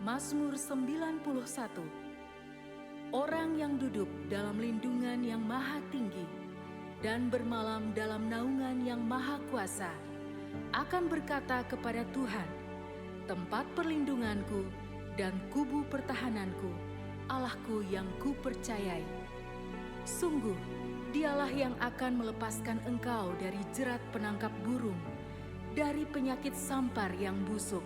Mazmur 91. Orang yang duduk dalam lindungan yang maha tinggi dan bermalam dalam naungan yang maha kuasa akan berkata kepada Tuhan, tempat perlindunganku dan kubu pertahananku, Allahku yang kupercayai. Sungguh, Dialah yang akan melepaskan engkau dari jerat penangkap burung, dari penyakit sampar yang busuk.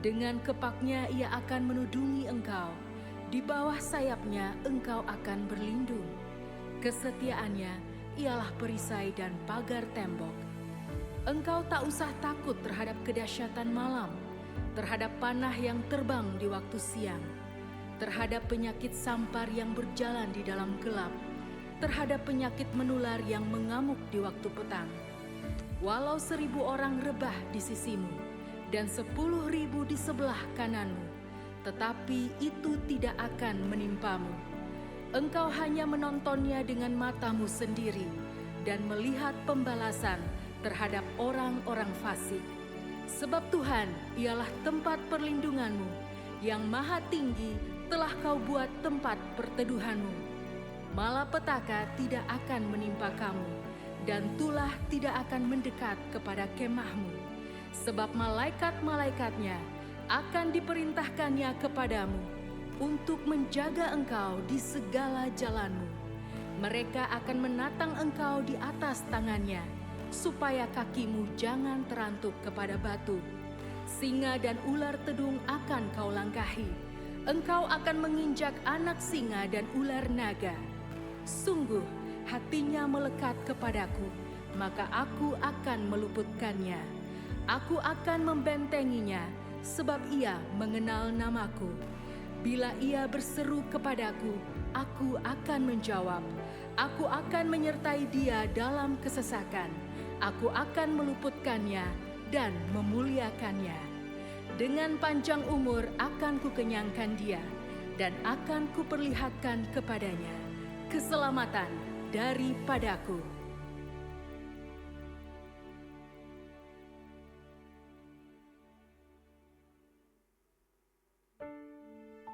Dengan kepaknya Ia akan menudungi engkau, di bawah sayapnya engkau akan berlindung. Kesetiaannya ialah perisai dan pagar tembok. Engkau tak usah takut terhadap kedahsyatan malam, terhadap panah yang terbang di waktu siang, terhadap penyakit sampar yang berjalan di dalam gelap, terhadap penyakit menular yang mengamuk di waktu petang. Walau 1000 orang rebah di sisimu dan 10.000 di sebelah kananmu, tetapi itu tidak akan menimpamu. Engkau hanya menontonnya dengan matamu sendiri dan melihat pembalasan terhadap orang-orang fasik. Sebab Tuhan ialah tempat perlindunganmu, yang maha tinggi telah kau buat tempat perteduhanmu. Malapetaka tidak akan menimpa kamu, dan tulah tidak akan mendekat kepada kemahmu. Sebab malaikat-malaikatnya akan diperintahkannya kepadamu untuk menjaga engkau di segala jalanmu. Mereka akan menatang engkau di atas tangannya, supaya kakimu jangan terantuk kepada batu. Singa dan ular tedung akan kau langkahi. Engkau akan menginjak anak singa dan ular naga. Sungguh, hatinya melekat kepadaku, maka aku akan meluputkannya. Aku akan membentenginya, sebab ia mengenal namaku. Bila ia berseru kepadaku, aku akan menjawab. Aku akan menyertai dia dalam kesesakan. Aku akan meluputkannya dan memuliakannya. Dengan panjang umur akan kukenyangkan dia, dan akan kuperlihatkan kepadanya keselamatan daripadaku.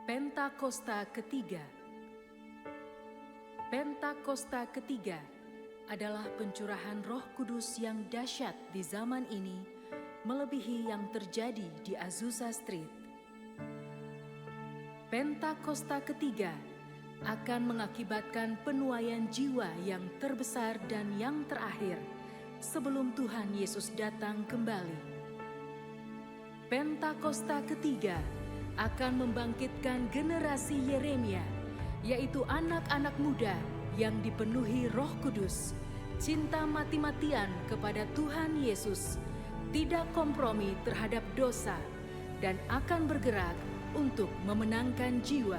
Pentakosta ketiga. Pentakosta ketiga adalah pencurahan Roh Kudus yang dahsyat di zaman ini, melebihi yang terjadi di Azusa Street. Pentakosta ketiga akan mengakibatkan penuaian jiwa yang terbesar dan yang terakhir sebelum Tuhan Yesus datang kembali. Pentakosta ketiga akan membangkitkan generasi Yeremia, yaitu anak-anak muda yang dipenuhi Roh Kudus, cinta mati-matian kepada Tuhan Yesus, tidak kompromi terhadap dosa, dan akan bergerak untuk memenangkan jiwa.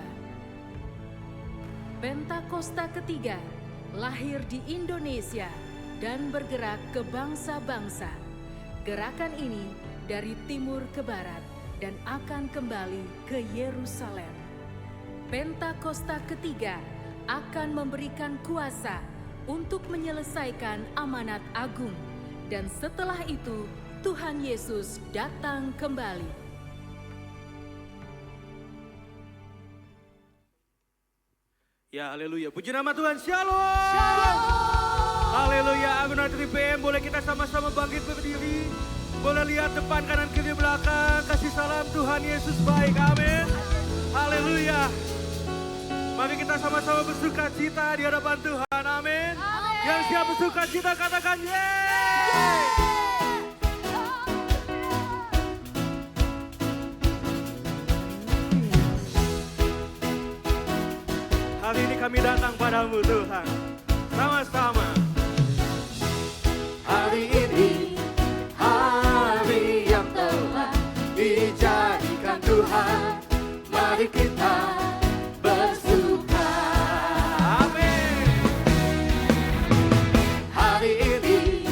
Pentakosta ketiga lahir di Indonesia dan bergerak ke bangsa-bangsa. Gerakan ini dari timur ke barat dan akan kembali ke Yerusalem. Pentakosta ketiga akan memberikan kuasa untuk menyelesaikan amanat agung, dan setelah itu Tuhan Yesus datang kembali. Ya, haleluya. Puji nama Tuhan. Shalom. Shalom. Haleluya. Agunat PM, boleh kita sama-sama bangkit berdiri. Boleh lihat depan, kanan, kiri, belakang. Kasih salam, Tuhan Yesus baik. Amin. Haleluya. Mari kita sama-sama bersuka cita di hadapan Tuhan. Amin. Yang siap bersuka cita katakan yeay. Hari ini kami datang padamu Tuhan, sama-sama. Hari ini, hari yang telah dijadikan Tuhan, mari kita bersuka. Amin. Hari ini,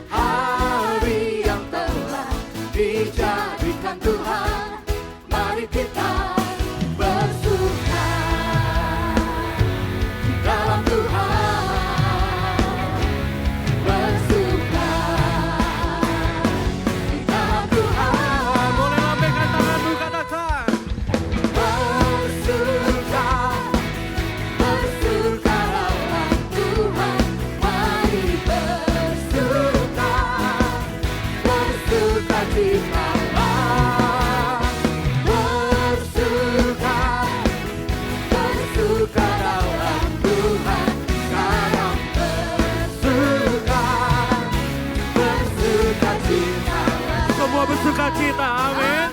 hari yang telah dijadikan Tuhan, mari kita bersuka dalam Tuhan. bersukacita. Amin.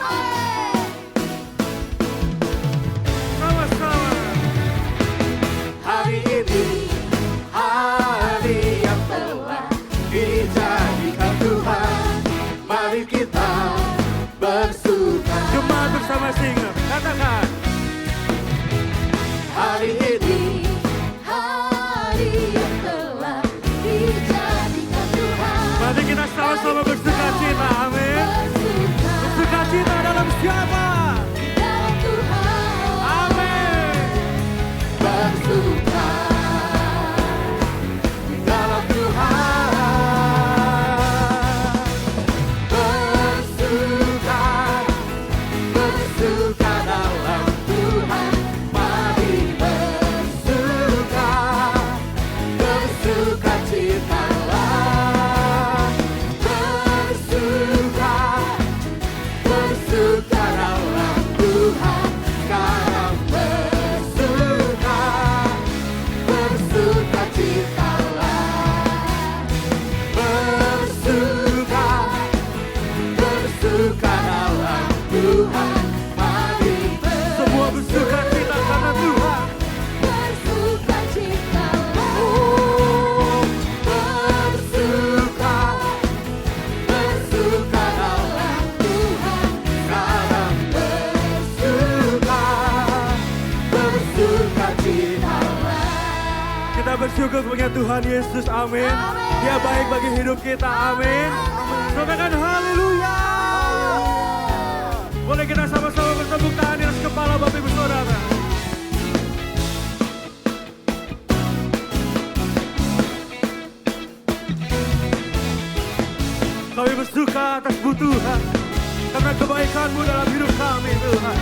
Sama-sama. Hari ini hari yang telah dijadikan Tuhan, mari kita bersuka. Jemaat bersama singa, katakan. Hari ini hari yang telah dijadikan Tuhan, Mari kita sama-sama bersukacita. Amin. Bersukacita dalam siapa? dalam Tuhan. Amin. Bersuka dalam Tuhan, bersuka, bersuka dalam Tuhan, mari bersuka, bersuka citalah, bersuka, bersuka dalam Tuhan, sekarang bersuka, bersuka citalah, bersuka, bersuka dalam Tuhan, mari Semua bersukacita karena Tuhan. bersuka citalah, oh, bersuka, bersuka dalam Tuhan, sekarang bersuka, bersuka citalah. Kita bersyukur punya Tuhan Yesus, amin. Dia baik bagi hidup kita, amin. Katakan haleluya. Boleh kita sama-sama bertepuk tangan di atas kepala Bapak Ibu Saudara. Kami bersuka atas Tuhan, karena kebaikan-Mu dalam hidup kami, Tuhan.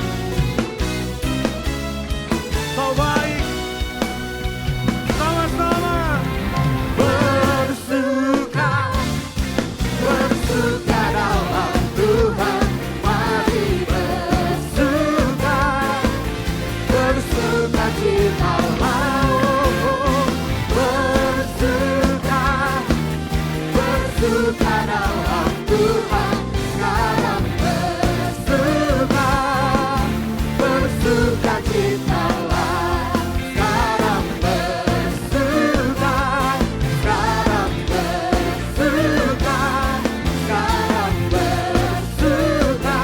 Kau baik. Sama-sama. Bersuka, bersuka dalam Tuhan, mari bersuka, bersuka citalah, oh, bersuka, bersuka dalam Tuhan, sekarang bersuka, bersuka citalah, sekarang bersuka, sekarang bersuka, sekarang bersuka,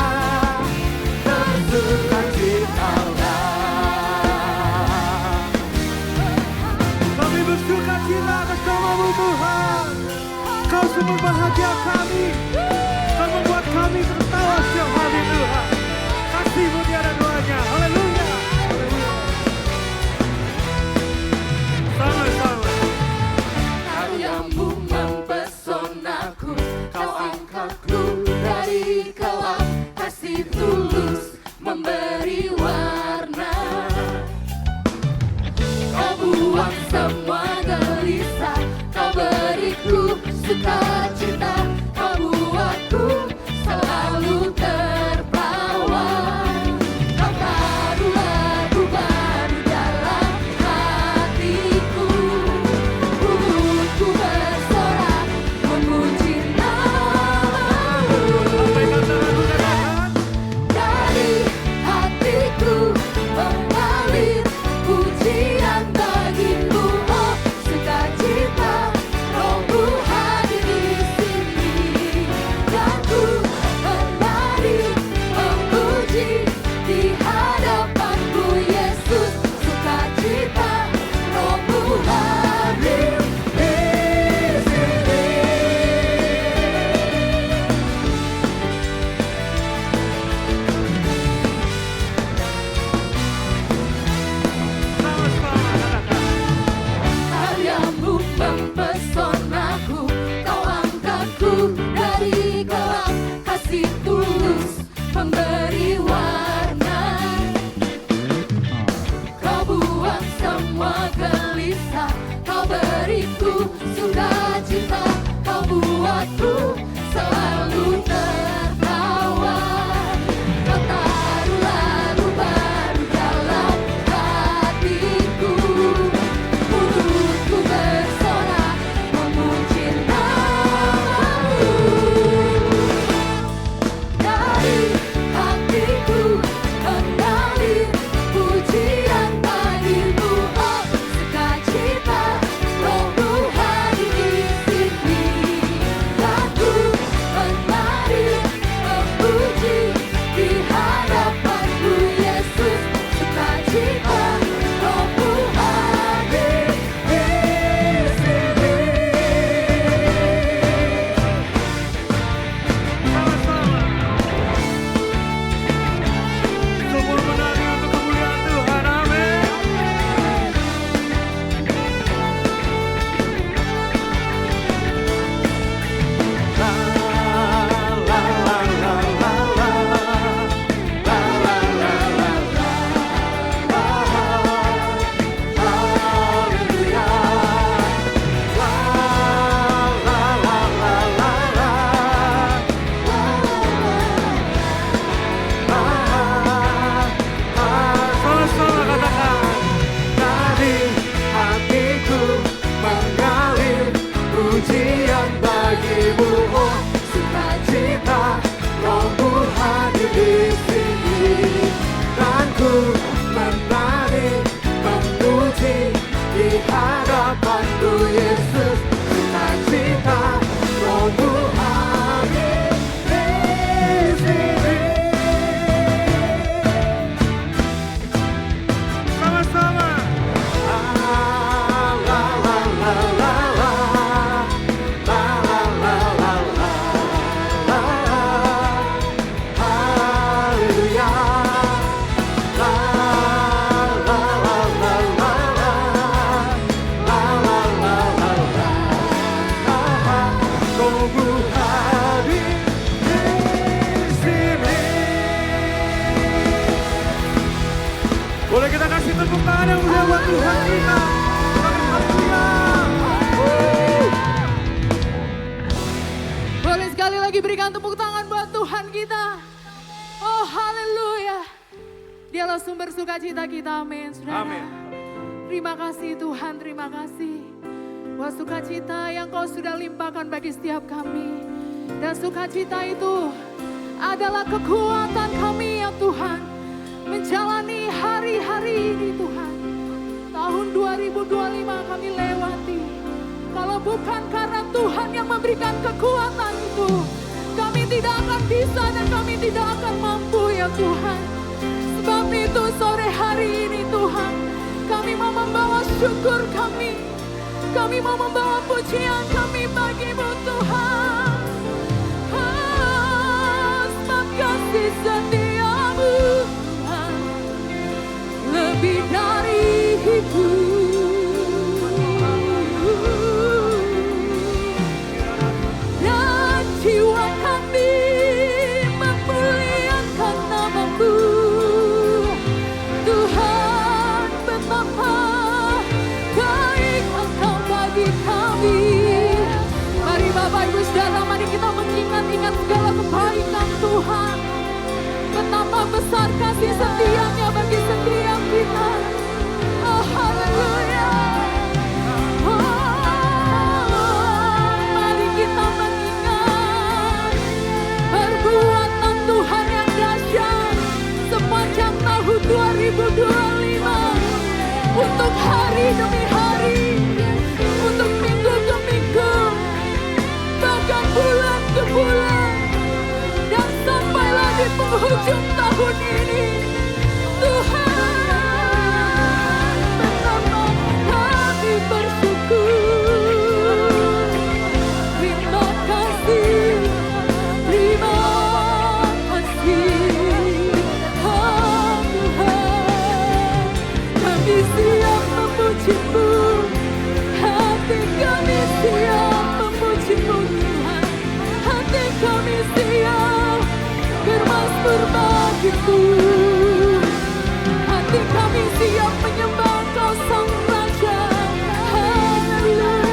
bersuka citalah. Kami bersuka cita atas nama-Mu Tuhan. Kau sungguh bahagia kami. Kau membuat kami tertawa setiap hari Tuhan. Kasih-Mu tiada duanya. Haleluya. Sama-sama. Karyamu mempesonaku, kau angkatku dari kelam, kasih tulus memberi warna. Kau buang semua gelisah, kau beriku sukacita, kau buatku selalu tertawa. Kau taruh lagu baru dalam hatiku, mulutku bersorak memuji nama-Mu. Sampaikan tanganmu katakan. Dari hatiku mengalir pujian bagimu, oh sukacita, Rohmu hadir di sini, dan ku kembali memuji di hadapan-Mu Yesus, sukacita, Rohmu hadir di sini. Sama-sama katakan. Karyamu mempesonaku, kau angkatku dari kelam, kasih tulus memberi warna. Kau buang semua gelisah, kau beriku sukacita, kau buatku selalu tertawa. Kau taruh lagu baru dalam hatiku, mulutku bersorak memuji nama-Mu. kepujian bagimu, oh sukacita Rohmu hadir di sini. Dan ku menari memuji di hadapan-Mu Yesus. Sukacita Rohmu hadir di sini. Sama-sama. Boleh kita kasih tepuk tangan yang mulia buat Tuhan kita. Haleluya. Boleh sekali lagi berikan tepuk tangan buat Tuhan kita. Oh haleluya. Dialah sumber sukacita kita, amin saudara. Amin. Terima kasih Tuhan, terima kasih. Buat sukacita yang Kau sudah limpahkan bagi setiap kami. Dan sukacita itu adalah kekuatan kami ya Tuhan. Menjalani hari-hari ini Tuhan. Tahun 2025 kami lewati. Kalau bukan karena Tuhan yang memberikan kekuatan itu, kami tidak akan bisa dan kami tidak akan mampu ya Tuhan. Sebab itu sore hari ini Tuhan, kami mau membawa syukur kami. Kami mau membawa pujian kami bagi-Mu Tuhan. Sebab kasih setia-Mu Tuhan lebih dari itu. Dan jiwa kami memuliakan nama-Mu. Tuhan betapa baik Engkau bagi kami. Mari Bapak Ibu Saudara, mari kita mengingat-ingat segala kebaikan Tuhan. Betapa besar kasih setia-Nya bagi setiap kita. Oh haleluya. Oh, mari kita mengingat perbuatan Tuhan yang dahsyat sepanjang tahun 2025. Untuk hari demi hari, untuk minggu ke minggu, bahkan bulan ke bulan, dan sampailah di penghujung tahun ini. Tuhan, betapa kami bersyukur. Terima kasih, terima kasih. Oh Tuhan, kami siap memuji-Mu. Hati kami siap memuji-Mu Tuhan. Hati kami siap bermasmur bagi-Mu. Hati kami siap menyembah Engkau Sang Raja. Haleluya.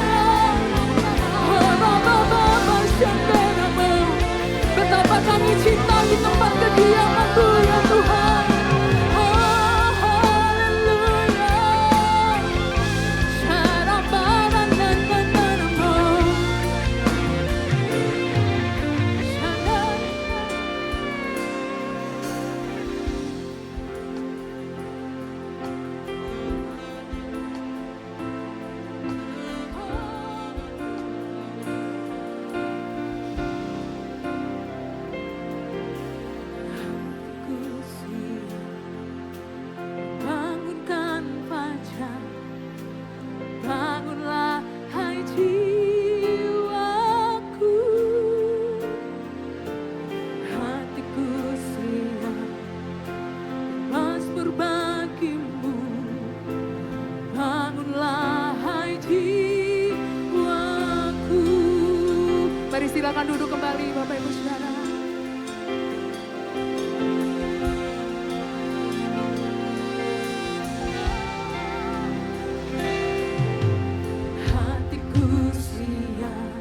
Betapa kami cinta di tempat kediaman-Mu ya Tuhan. Oh, haleluya. Bangunkan fajar, bangunlah hai jiwaku. Hatiku siap mazmur bagi-Mu. Bangunlah hai jiwaku. Mari silakan duduk kembali Bapak Ibu Saudara. Hatiku siap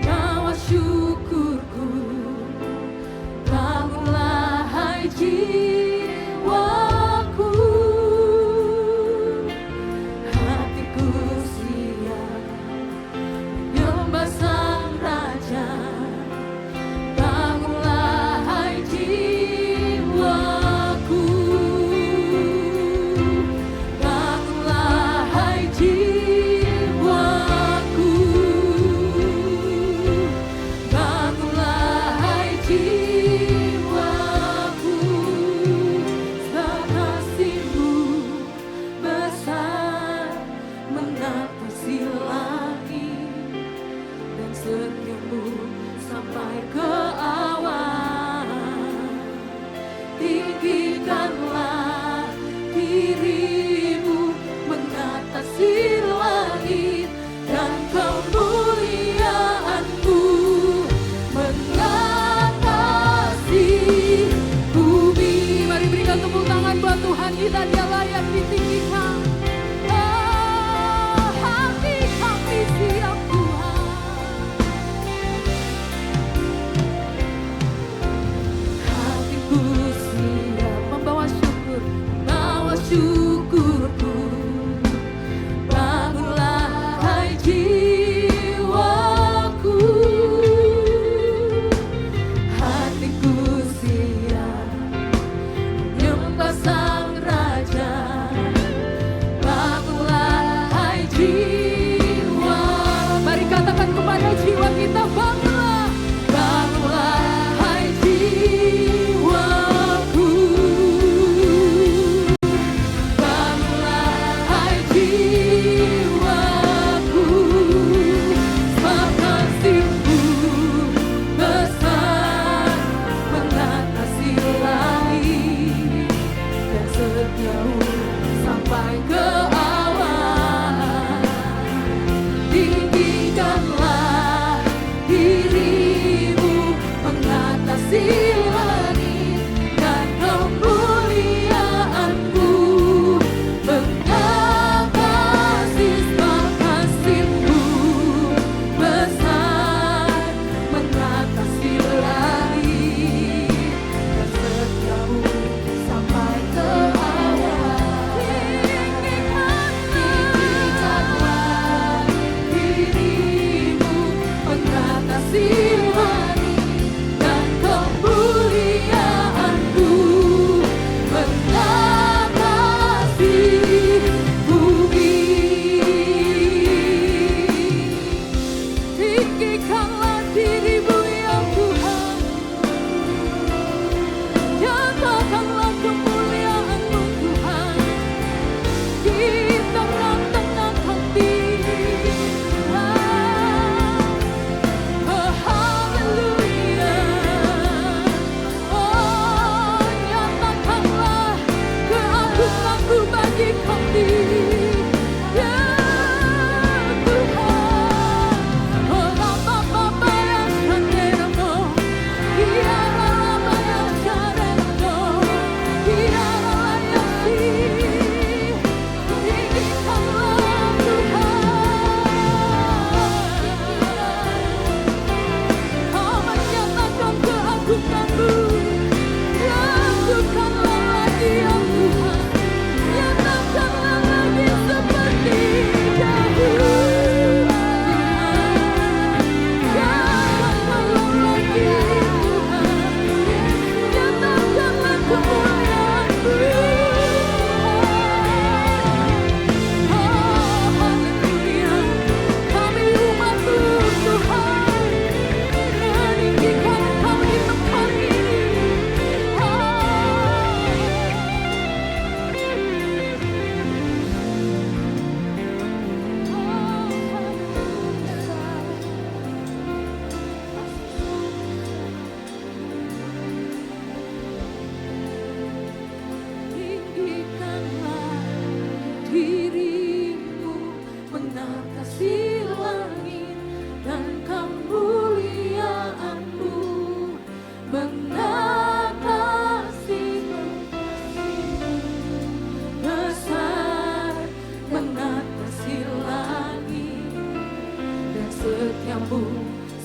membawa syukurku. Bangunlah hai jiwaku. Hatiku siap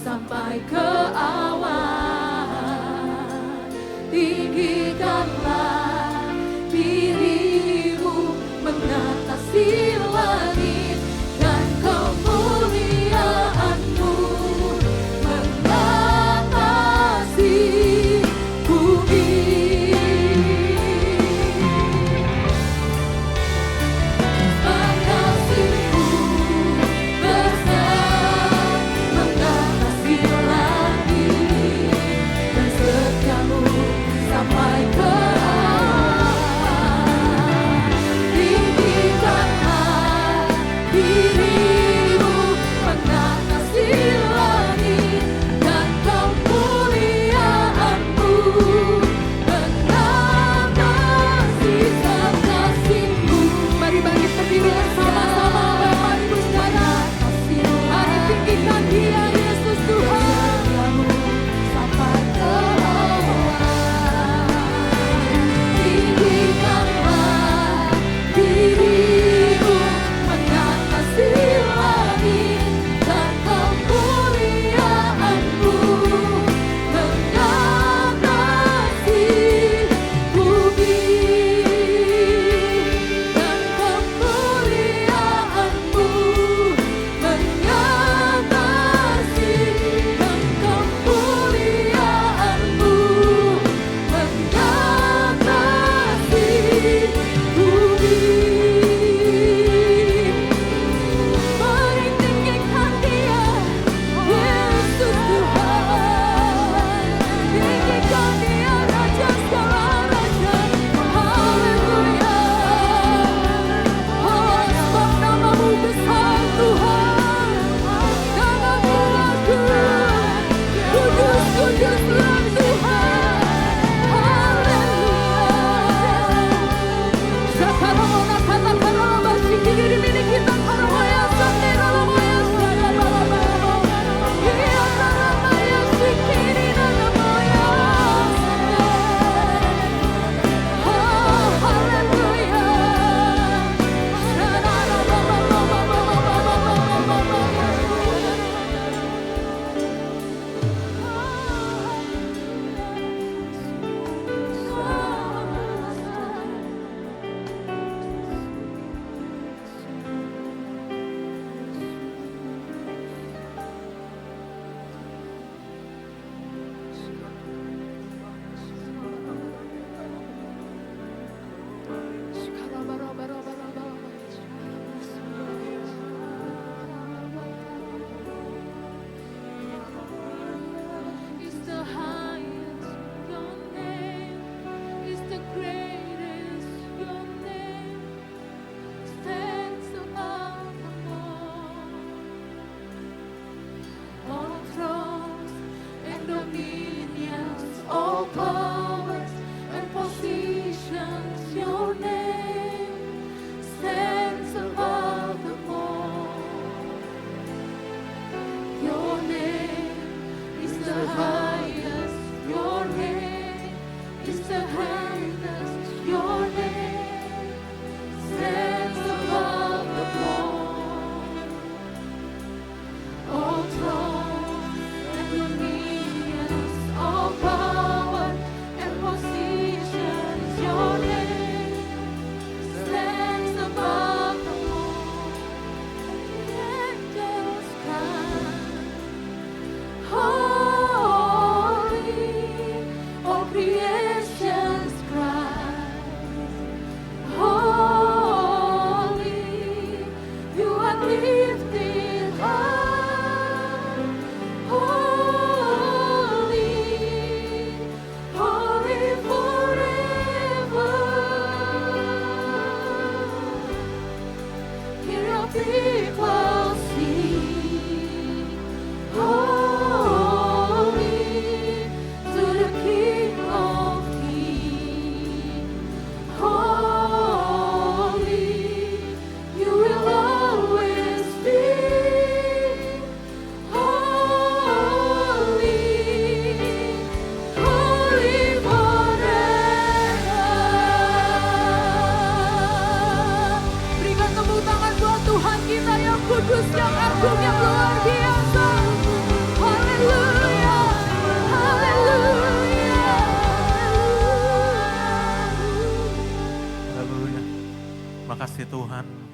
sampai ke awan. Tinggikanlah dirimu mengatasi langit, dan kemuliaanmu mengatasi bumi. Mengasihimu besar mengatasi langit, dan setiamu sampai ke awan. Tinggikanlah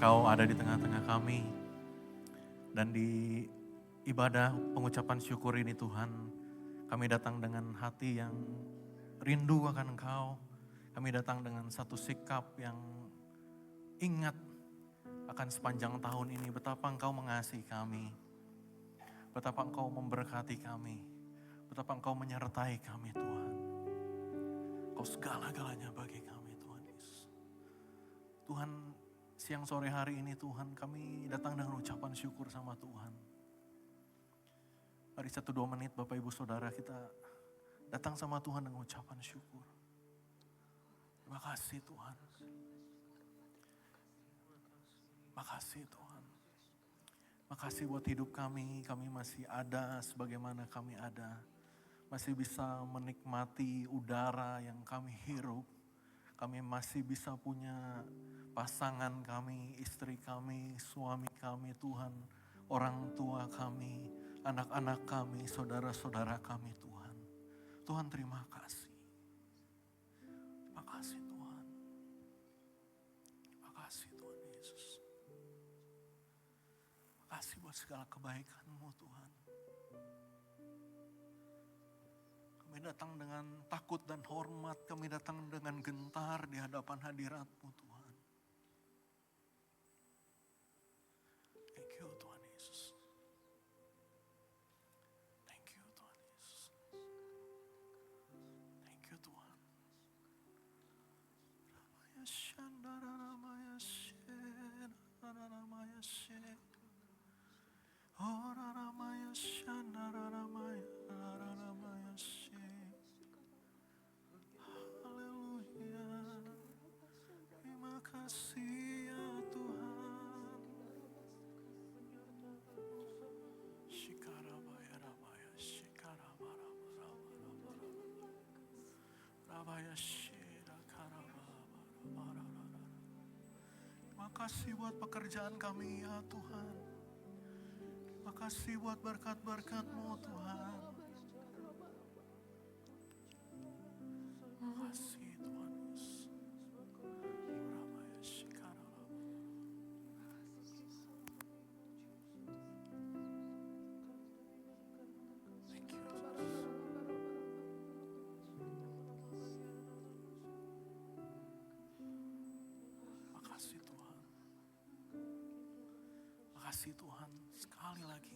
Engkau ada di tengah-tengah kami. Dan di ibadah pengucapan syukur ini Tuhan, kami datang dengan hati yang rindu akan Engkau. Kami datang dengan satu sikap yang ingat akan sepanjang tahun ini betapa Engkau mengasihi kami. Betapa Engkau memberkati kami. Betapa Engkau menyertai kami Tuhan. Engkau segala-galanya bagi kami Tuhan Yesus. Tuhan, siang sore hari ini Tuhan kami datang dengan ucapan syukur sama Tuhan. Mari 1-2 menit Bapak Ibu Saudara kita datang sama Tuhan dengan ucapan syukur. Terima kasih Tuhan. Makasih Tuhan. Makasih buat hidup kami masih ada sebagaimana kami ada. Masih bisa menikmati udara yang kami hirup. Kami masih bisa punya pasangan kami, istri kami, suami kami Tuhan. Orang tua kami, anak-anak kami, saudara-saudara kami Tuhan. Tuhan terima kasih. Terima kasih Tuhan. Terima kasih Tuhan Yesus. Terima kasih buat segala kebaikan-Mu Tuhan. Kami datang dengan takut dan hormat, kami datang dengan gentar di hadapan hadirat-Mu Tuhan. Thank you Tuhan Yesus. Thank you Tuhan Yesus. Thank you Tuhan. Ramaya Shandara Ramaya Shandara Ramaya Shandara Ora Ramaya Shandara Ramaya Ramaya Shandara. Haleluya. Terima kasih ya Tuhan. Shikarabaya Rabaya Shikarabara Rabaya Shira Karabara. Terima kasih buat pekerjaan kami ya Tuhan. Terima kasih buat berkat-berkat-Mu Tuhan. Terima kasih Tuhan Yesus. Rabaya Shikarabara. Thank you Jesus. Makasih Tuhan. Makasih Tuhan sekali lagi.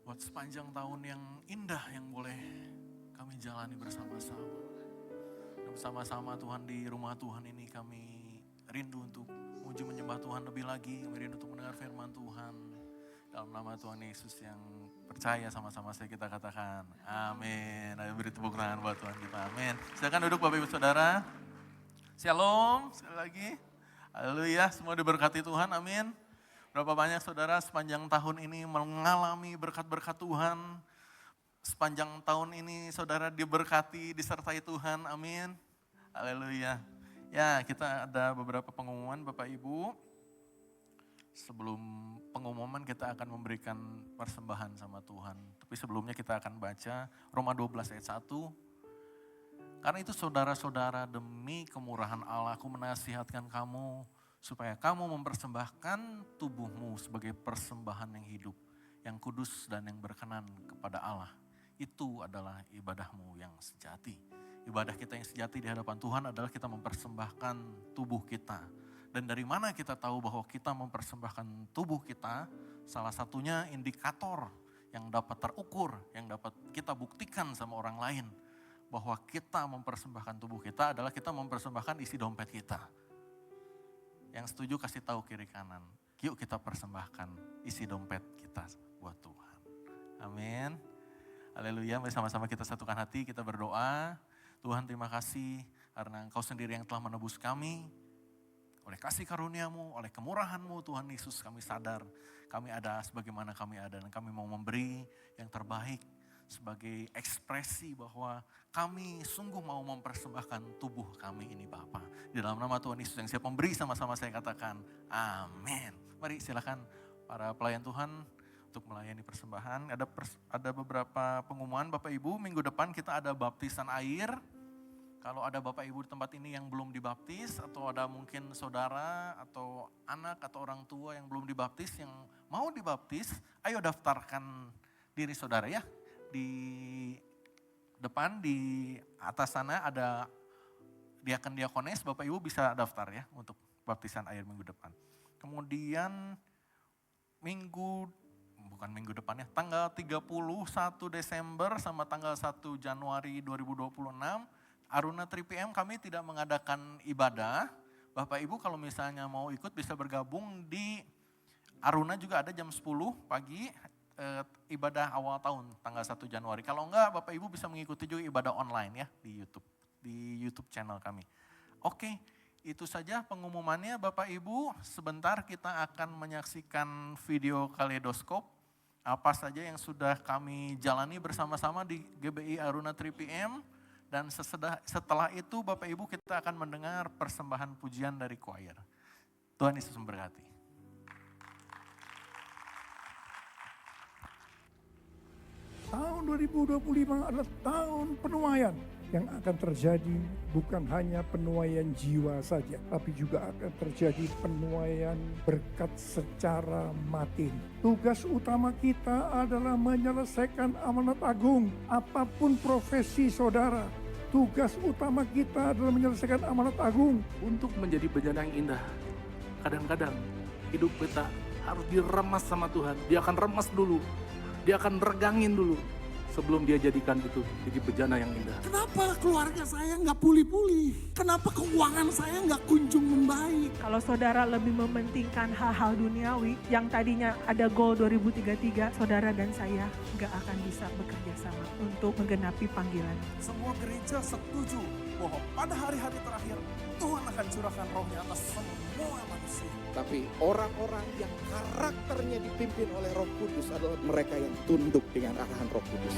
Buat sepanjang tahun yang indah yang boleh kami jalani bersama-sama. Dan bersama-sama Tuhan di rumah Tuhan ini kami rindu untuk memuji menyembah Tuhan lebih lagi. Kami rindu untuk mendengar firman Tuhan. Dalam nama Tuhan Yesus yang percaya sama-sama saya kita katakan amin. Ayo beri tepuk tangan buat Tuhan kita, amin. Silakan duduk Bapak Ibu Saudara. Shalom, sekali lagi. Haleluya, semua diberkati Tuhan, amin. Berapa banyak saudara sepanjang tahun ini mengalami berkat-berkat Tuhan. Sepanjang tahun ini saudara diberkati, disertai Tuhan, amin. Haleluya. Ya, kita ada beberapa pengumuman Bapak Ibu. Sebelum pengumuman kita akan memberikan persembahan sama Tuhan. Tapi sebelumnya kita akan baca Roma 12 ayat 1. Karena itu saudara-saudara, demi kemurahan Allah aku menasihatkan kamu supaya kamu mempersembahkan tubuhmu sebagai persembahan yang hidup, yang kudus dan yang berkenan kepada Allah. Itu adalah ibadahmu yang sejati. Ibadah kita yang sejati di hadapan Tuhan adalah kita mempersembahkan tubuh kita. Dan dari mana kita tahu bahwa kita mempersembahkan tubuh kita? Salah satunya indikator yang dapat terukur, yang dapat kita buktikan sama orang lain. Bahwa kita mempersembahkan tubuh kita adalah kita mempersembahkan isi dompet kita. Yang setuju kasih tahu kiri kanan. Yuk kita persembahkan isi dompet kita buat Tuhan. Amin. Haleluya, mari sama-sama kita satukan hati, kita berdoa. Tuhan terima kasih karena Engkau sendiri yang telah menebus kami. Oleh kasih karunia-Mu, oleh kemurahan-Mu Tuhan Yesus kami sadar kami ada sebagaimana kami ada. Dan kami mau memberi yang terbaik sebagai ekspresi bahwa kami sungguh mau mempersembahkan tubuh kami ini Bapa. Di dalam nama Tuhan Yesus yang siap memberi sama-sama saya katakan amin. Mari silakan para pelayan Tuhan untuk melayani persembahan. Ada beberapa pengumuman Bapak Ibu, minggu depan kita ada baptisan air Kalau ada Bapak Ibu di tempat ini yang belum dibaptis, atau ada mungkin saudara atau anak atau orang tua yang belum dibaptis, yang mau dibaptis, ayo daftarkan diri saudara ya. Di depan, di atas sana ada diakon-diakones, Bapak Ibu bisa daftar ya untuk baptisan air minggu depan. Kemudian minggu depan ya, tanggal 31 Desember sama tanggal 1 Januari 2026, Aruna 3PM kami tidak mengadakan ibadah. Bapak Ibu kalau misalnya mau ikut bisa bergabung di Aruna juga ada jam 10 pagi ibadah awal tahun tanggal 1 Januari. Kalau enggak Bapak Ibu bisa mengikuti juga ibadah online ya di YouTube channel kami. Oke, itu saja pengumumannya Bapak Ibu. Sebentar kita akan menyaksikan video kaleidoskop apa saja yang sudah kami jalani bersama-sama di GBI Aruna 3PM. Dan setelah itu Bapak Ibu kita akan mendengar persembahan pujian dari choir. Tuhan Yesus memberkati. Tahun 2025 adalah tahun penuaian yang akan terjadi, bukan hanya penuaian jiwa saja, tapi juga akan terjadi penuaian berkat secara materi. Tugas utama kita adalah menyelesaikan amanat agung, apapun profesi saudara. Tugas utama kita adalah menyelesaikan amanat agung. Untuk menjadi bejana yang indah, kadang-kadang hidup kita harus diremas sama Tuhan. Dia akan remas dulu, dia akan regangin dulu sebelum dia jadikan itu jadi bejana yang indah. Kenapa keluarga saya nggak pulih-pulih? Kenapa keuangan saya nggak kunjung membaik? Kalau saudara lebih mementingkan hal-hal duniawi yang tadinya ada goal 2033, saudara dan saya nggak akan bisa bekerja sama untuk menggenapi panggilan. Semua gereja setuju bahwa pada hari-hari terakhir Tuhan akan curahkan rohnya atas semua manusia. Tapi orang-orang yang karakternya dipimpin oleh Roh Kudus adalah mereka yang tunduk dengan arahan Roh Kudus.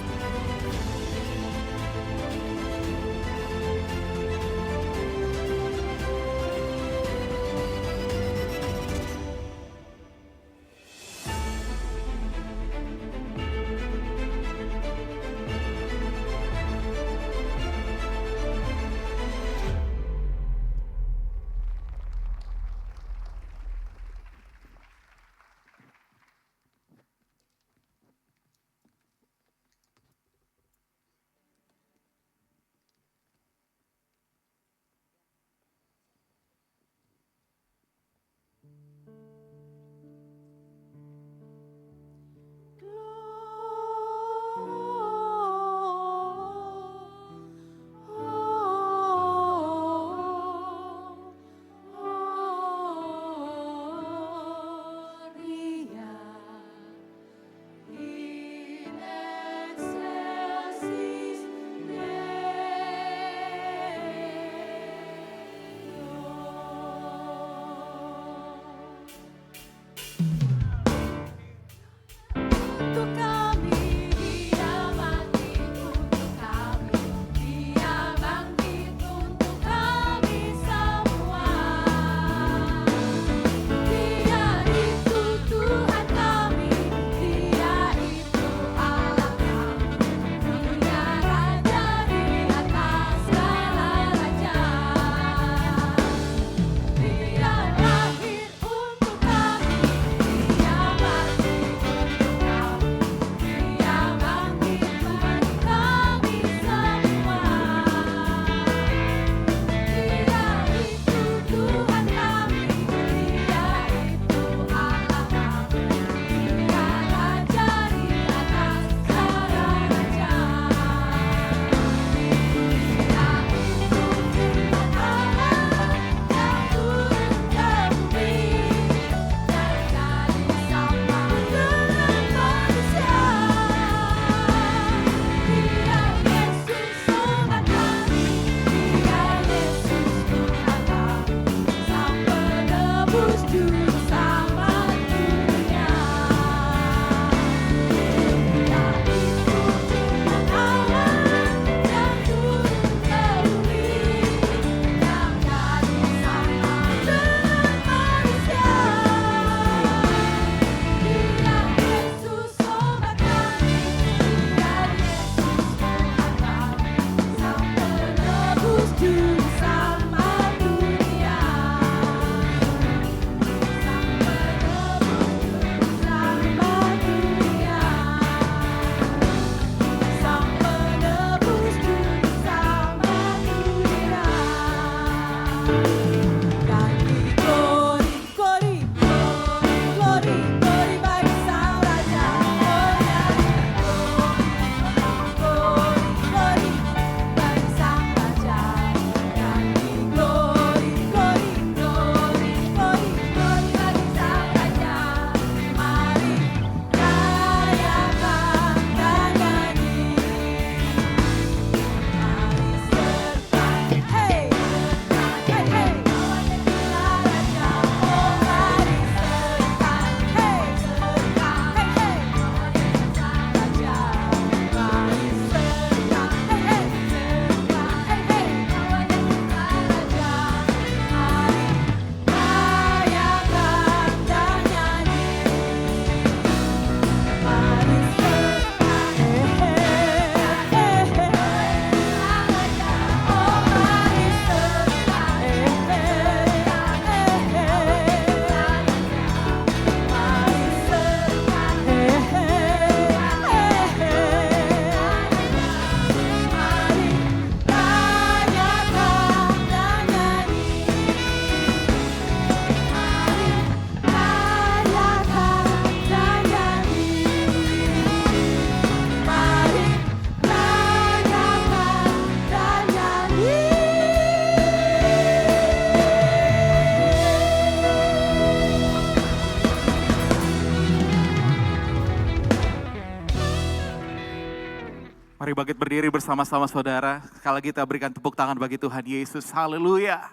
Mari bangkit berdiri bersama-sama saudara. Sekali lagi kita berikan tepuk tangan bagi Tuhan Yesus. Haleluya.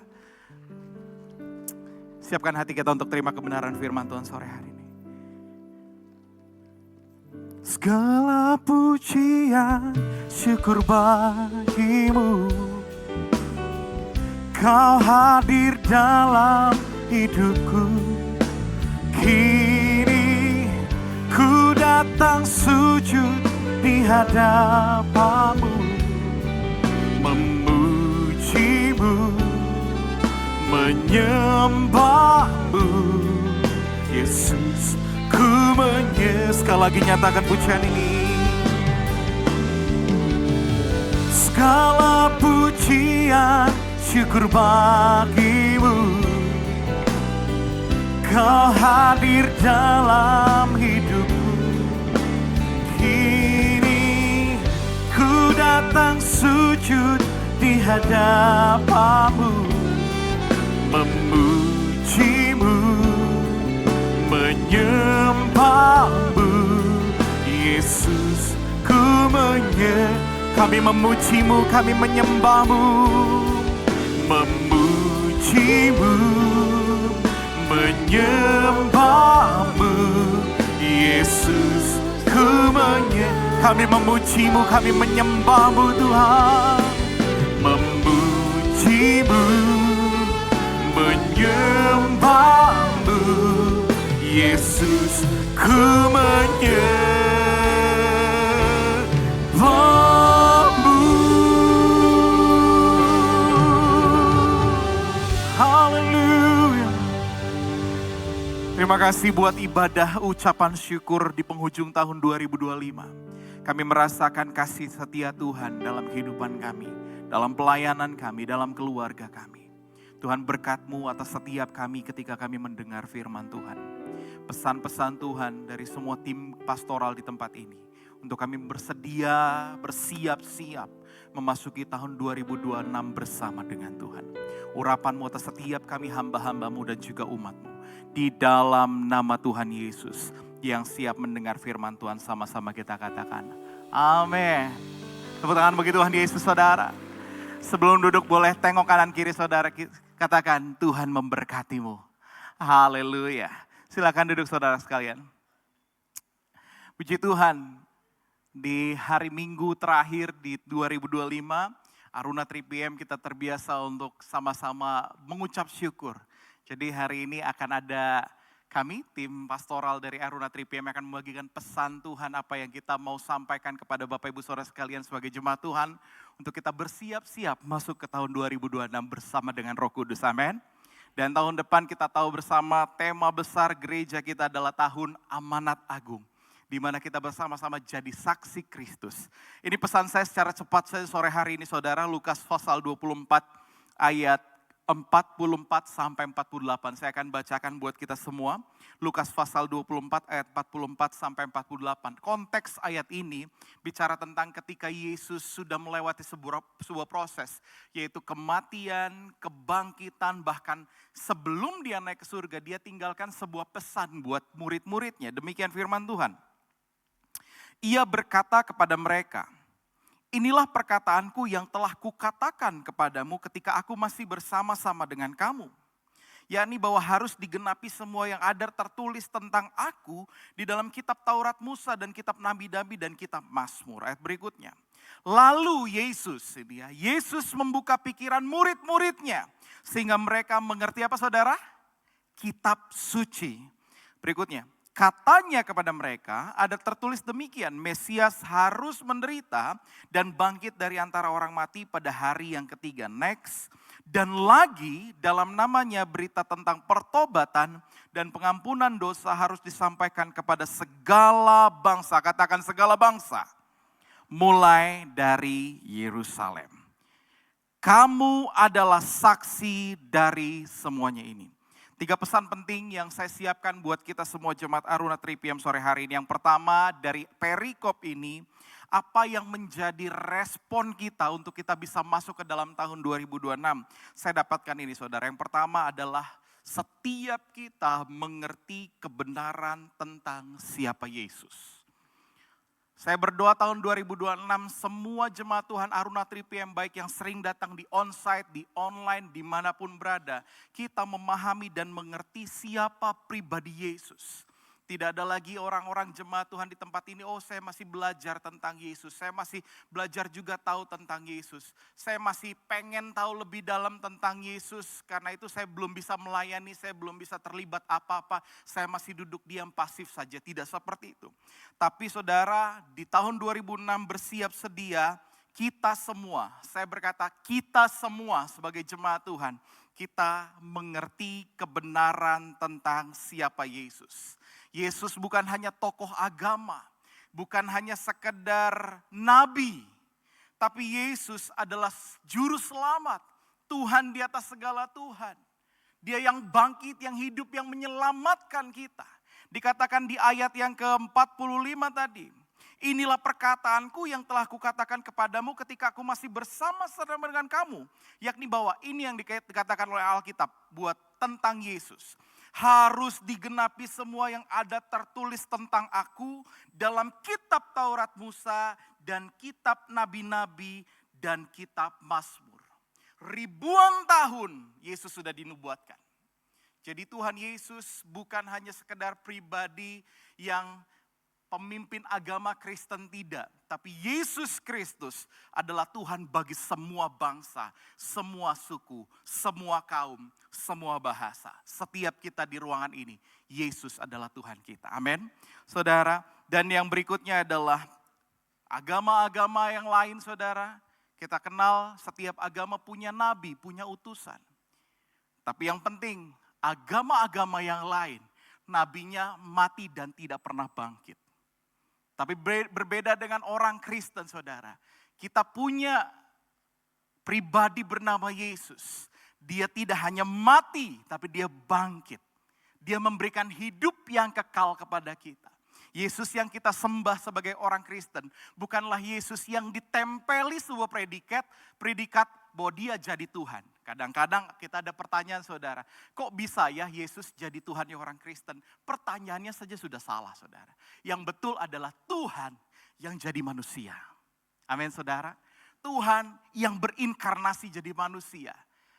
Siapkan hati kita untuk terima kebenaran firman Tuhan sore hari ini. Segala pujian syukur bagimu. Kau hadir dalam hidupku. Kini ku datang sujud di hadapanmu, memujimu, menyembahmu. Yesus, ku sekali lagi nyatakan pujian ini. Segala pujian syukur bagimu. Kau hadir dalam hidupku. Kini ku datang sujud di hadapanmu, memujimu, menyembahmu. Yesus, kami memujimu, kami menyembahmu, memujimu, menyembahmu. Yesus, kami memujimu, kami menyembahmu Tuhan, memujimu, menyembahmu. Yesus, ku menyembahmu. Haleluya. Terima kasih buat ibadah ucapan syukur di penghujung tahun 2025. Kami merasakan kasih setia Tuhan dalam kehidupan kami, dalam pelayanan kami, dalam keluarga kami. Tuhan berkat-Mu atas setiap kami ketika kami mendengar firman Tuhan. Pesan-pesan Tuhan dari semua tim pastoral di tempat ini. Untuk kami bersedia, bersiap-siap memasuki tahun 2026 bersama dengan Tuhan. Urapan-Mu atas setiap kami hamba-hamba-Mu dan juga umat-Mu. Di dalam nama Tuhan Yesus yang siap mendengar firman Tuhan, sama-sama kita katakan amin. Tepuk tangan bagi Tuhan Yesus saudara. Sebelum duduk boleh tengok kanan kiri saudara, katakan Tuhan memberkatimu. Haleluya. Silakan duduk saudara sekalian. Puji Tuhan, di hari Minggu terakhir di 2025, Aruna 3PM kita terbiasa untuk sama-sama mengucap syukur. Jadi hari ini akan ada kami, tim pastoral dari Aruna 3PM akan membagikan pesan Tuhan apa yang kita mau sampaikan kepada Bapak Ibu Saudara sekalian sebagai jemaat Tuhan. Untuk kita bersiap-siap masuk ke tahun 2026 bersama dengan Roh Kudus, amin. Dan tahun depan kita tahu bersama tema besar gereja kita adalah tahun amanat agung. Di mana kita bersama-sama jadi saksi Kristus. Ini pesan saya secara cepat saja sore hari ini saudara, Lukas pasal 24 ayat 44 sampai 48. Saya akan bacakan buat kita semua. Lukas pasal 24 ayat 44 sampai 48. Konteks ayat ini bicara tentang ketika Yesus sudah melewati sebuah proses. Yaitu kematian, kebangkitan, bahkan sebelum dia naik ke surga, dia tinggalkan sebuah pesan buat murid-muridnya. Demikian firman Tuhan. Ia berkata kepada mereka, inilah perkataanku yang telah kukatakan kepadamu ketika aku masih bersama-sama dengan kamu. Yakni bahwa harus digenapi semua yang ada tertulis tentang aku di dalam kitab Taurat Musa dan kitab Nabi-Nabi dan kitab Mazmur. Ayat berikutnya. Lalu Yesus membuka pikiran murid-muridnya. Sehingga mereka mengerti apa saudara? Kitab suci. Berikutnya. Katanya kepada mereka ada tertulis demikian, Mesias harus menderita dan bangkit dari antara orang mati pada hari yang ketiga. Next, dan lagi dalam namanya berita tentang pertobatan dan pengampunan dosa harus disampaikan kepada segala bangsa. Katakan segala bangsa, mulai dari Yerusalem. Kamu adalah saksi dari semuanya ini. 3 pesan penting yang saya siapkan buat kita semua jemaat Aruna 3PM sore hari ini. Yang pertama dari perikop ini, apa yang menjadi respon kita untuk kita bisa masuk ke dalam tahun 2026. Saya dapatkan ini saudara. Yang pertama adalah setiap kita mengerti kebenaran tentang siapa Yesus. Saya berdoa tahun 2026 semua jemaat Tuhan Aruna 3PM baik yang sering datang di onsite, di online, dimanapun berada. Kita memahami dan mengerti siapa pribadi Yesus. Tidak ada lagi orang-orang jemaat Tuhan di tempat ini, oh saya masih belajar tentang Yesus. Saya masih belajar juga tahu tentang Yesus. Saya masih pengen tahu lebih dalam tentang Yesus. Karena itu saya belum bisa melayani, saya belum bisa terlibat apa-apa. Saya masih duduk diam pasif saja, tidak seperti itu. Tapi saudara, di tahun 2006 bersiap sedia, kita semua, saya berkata kita semua sebagai jemaat Tuhan, kita mengerti kebenaran tentang siapa Yesus. Yesus bukan hanya tokoh agama, bukan hanya sekedar nabi, tapi Yesus adalah juru selamat, Tuhan di atas segala Tuhan. Dia yang bangkit, yang hidup, yang menyelamatkan kita. Dikatakan di ayat yang ke-45 tadi, inilah perkataanku yang telah kukatakan kepadamu ketika aku masih bersama-sama dengan kamu. Yakni bahwa ini yang dikatakan oleh Alkitab buat tentang Yesus. Harus digenapi semua yang ada tertulis tentang aku dalam kitab Taurat Musa dan kitab nabi-nabi dan kitab Mazmur. Ribuan tahun Yesus sudah dinubuatkan. Jadi Tuhan Yesus bukan hanya sekedar pribadi yang pemimpin agama Kristen, tidak. Tapi Yesus Kristus adalah Tuhan bagi semua bangsa, semua suku, semua kaum, semua bahasa. Setiap kita di ruangan ini, Yesus adalah Tuhan kita. Amin. Saudara, dan yang berikutnya adalah agama-agama yang lain saudara. Kita kenal setiap agama punya nabi, punya utusan. Tapi yang penting, agama-agama yang lain, nabinya mati dan tidak pernah bangkit. Tapi berbeda dengan orang Kristen saudara. Kita punya pribadi bernama Yesus. Dia tidak hanya mati, tapi dia bangkit. Dia memberikan hidup yang kekal kepada kita. Yesus yang kita sembah sebagai orang Kristen bukanlah Yesus yang ditempeli sebuah predikat bahwa dia jadi Tuhan. Kadang-kadang kita ada pertanyaan saudara, kok bisa ya Yesus jadi Tuhannya orang Kristen? Pertanyaannya saja sudah salah saudara. Yang betul adalah Tuhan yang jadi manusia. Amin saudara. Tuhan yang berinkarnasi jadi manusia.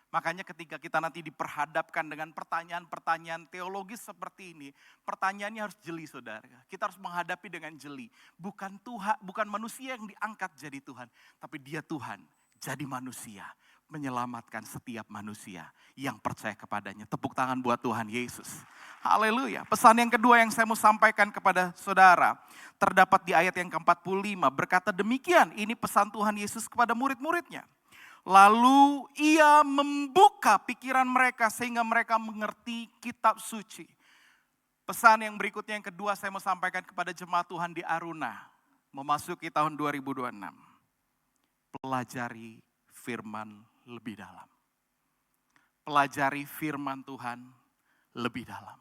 Makanya ketika kita nanti diperhadapkan dengan pertanyaan-pertanyaan teologis seperti ini, pertanyaannya harus jeli saudara. Kita harus menghadapi dengan jeli. Bukan Tuhan, bukan manusia yang diangkat jadi Tuhan, tapi dia Tuhan jadi manusia, menyelamatkan setiap manusia yang percaya kepadanya. Tepuk tangan buat Tuhan Yesus. Haleluya. Pesan yang kedua yang saya mau sampaikan kepada saudara, terdapat di ayat yang ke-45, berkata demikian, ini pesan Tuhan Yesus kepada murid-muridnya. Lalu ia membuka pikiran mereka sehingga mereka mengerti kitab suci. Pesan yang berikutnya yang kedua saya mau sampaikan kepada jemaat Tuhan di Aruna. Memasuki tahun 2026. Pelajari firman lebih dalam. Pelajari firman Tuhan lebih dalam.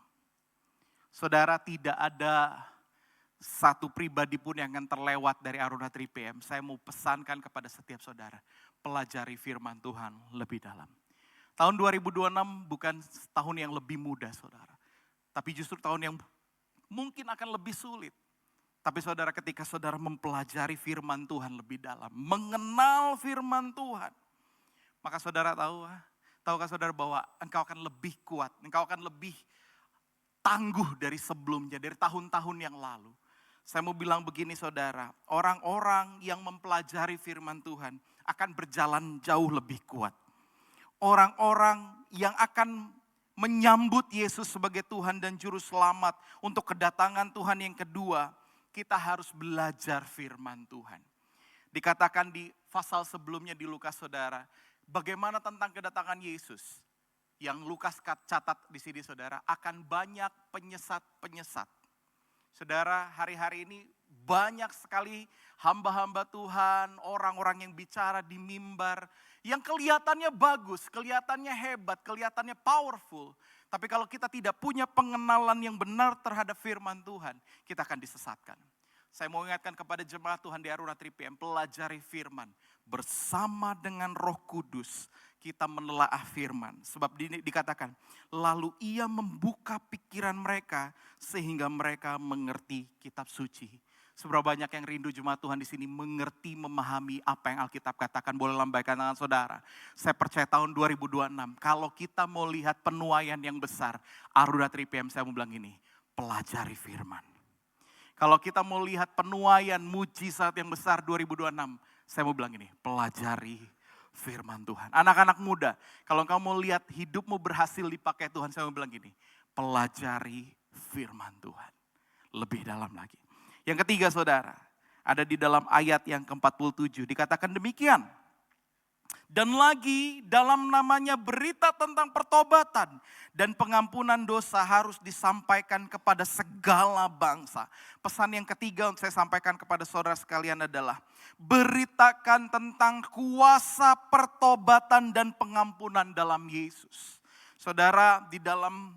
Saudara, tidak ada satu pribadi pun yang akan terlewat dari Aruna 3PM. Saya mau pesankan kepada setiap saudara. Pelajari firman Tuhan lebih dalam. Tahun 2026 bukan tahun yang lebih mudah saudara. Tapi justru tahun yang mungkin akan lebih sulit. Tapi saudara, ketika saudara mempelajari firman Tuhan lebih dalam, mengenal firman Tuhan, maka saudara tahukah saudara bahwa engkau akan lebih kuat, engkau akan lebih tangguh dari sebelumnya, dari tahun-tahun yang lalu. Saya mau bilang begini saudara, orang-orang yang mempelajari firman Tuhan akan berjalan jauh lebih kuat. Orang-orang yang akan menyambut Yesus sebagai Tuhan dan Juru Selamat untuk kedatangan Tuhan yang kedua, kita harus belajar firman Tuhan. Dikatakan di pasal sebelumnya di Lukas saudara, bagaimana tentang kedatangan Yesus? Yang Lukas catat di sini saudara, akan banyak penyesat-penyesat. Saudara, hari-hari ini banyak sekali hamba-hamba Tuhan, orang-orang yang bicara di mimbar, yang kelihatannya bagus, kelihatannya hebat, kelihatannya powerful. Tapi kalau kita tidak punya pengenalan yang benar terhadap firman Tuhan, kita akan disesatkan. Saya mau ingatkan kepada jemaat Tuhan di Aruna 3PM, pelajari firman. Bersama dengan Roh Kudus, kita menelaah firman. Sebab dikatakan, lalu ia membuka pikiran mereka sehingga mereka mengerti kitab suci. Seberapa banyak yang rindu jemaat Tuhan di sini mengerti, memahami apa yang Alkitab katakan. Boleh lambaikan tangan saudara. Saya percaya tahun 2026, kalau kita mau lihat penuaian yang besar, Aruna 3PM saya mau bilang ini, pelajari firman. Kalau kita mau lihat penuaian mujizat yang besar 2026, saya mau bilang ini, pelajari firman Tuhan. Anak-anak muda, kalau kamu mau lihat hidupmu berhasil dipakai Tuhan, saya mau bilang gini, pelajari firman Tuhan. Lebih dalam lagi. Yang ketiga saudara, ada di dalam ayat yang ke-47, dikatakan demikian. Dan lagi dalam namanya berita tentang pertobatan dan pengampunan dosa harus disampaikan kepada segala bangsa. Pesan yang ketiga untuk saya sampaikan kepada saudara sekalian adalah beritakan tentang kuasa pertobatan dan pengampunan dalam Yesus. Saudara, di dalam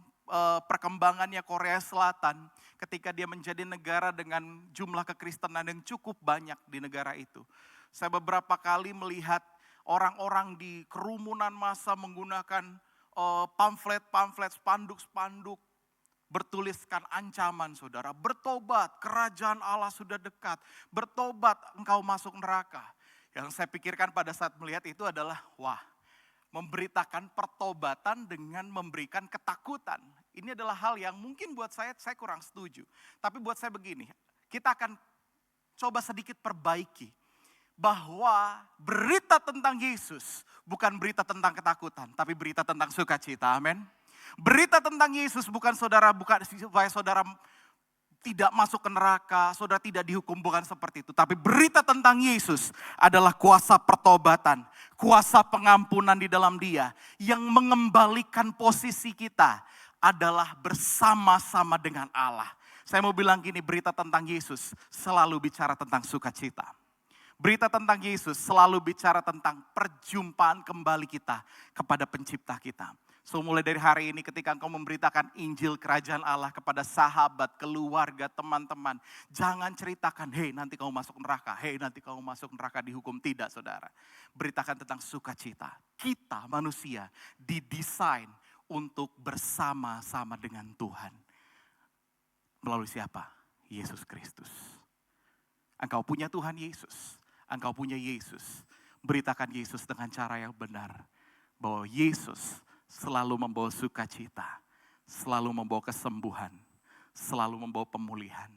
perkembangannya Korea Selatan, ketika dia menjadi negara dengan jumlah kekristenan yang cukup banyak di negara itu. Saya beberapa kali melihat orang-orang di kerumunan massa menggunakan pamflet-pamflet, spanduk-spanduk, bertuliskan ancaman saudara. Bertobat, kerajaan Allah sudah dekat. Bertobat, engkau masuk neraka. Yang saya pikirkan pada saat melihat itu adalah, wah, memberitakan pertobatan dengan memberikan ketakutan. Ini adalah hal yang mungkin buat saya kurang setuju. Tapi buat saya begini, kita akan coba sedikit perbaiki. Bahwa berita tentang Yesus bukan berita tentang ketakutan, tapi berita tentang sukacita, amin. Berita tentang Yesus bukan supaya saudara tidak masuk ke neraka, saudara tidak dihukum, bukan seperti itu. Tapi berita tentang Yesus adalah kuasa pertobatan, kuasa pengampunan di dalam Dia. Yang mengembalikan posisi kita adalah bersama-sama dengan Allah. Saya mau bilang gini, berita tentang Yesus selalu bicara tentang sukacita. Berita tentang Yesus selalu bicara tentang perjumpaan kembali kita kepada pencipta kita. So mulai dari hari ini ketika engkau memberitakan Injil Kerajaan Allah kepada sahabat, keluarga, teman-teman. Jangan ceritakan, hei nanti kamu masuk neraka, hei nanti kamu masuk neraka dihukum. Tidak saudara. Beritakan tentang sukacita. Kita manusia didesain untuk bersama-sama dengan Tuhan. Melalui siapa? Yesus Kristus. Engkau punya Tuhan Yesus. Engkau punya Yesus. Beritakan Yesus dengan cara yang benar. Bahwa Yesus selalu membawa sukacita. Selalu membawa kesembuhan. Selalu membawa pemulihan.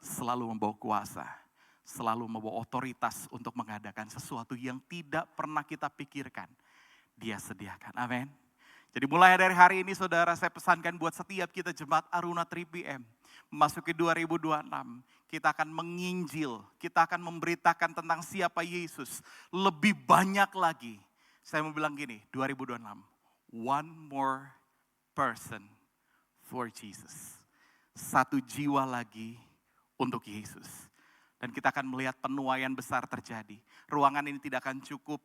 Selalu membawa kuasa. Selalu membawa otoritas untuk mengadakan sesuatu yang tidak pernah kita pikirkan. Dia sediakan. Amin. Jadi mulai dari hari ini saudara, saya pesankan buat setiap kita jemaat Aruna 3PM. Memasuki 2026, kita akan menginjil, kita akan memberitakan tentang siapa Yesus. Lebih banyak lagi. Saya mau bilang gini, 2026, one more person for Jesus. Satu jiwa lagi untuk Yesus. Dan kita akan melihat penuaian besar terjadi. Ruangan ini tidak akan cukup.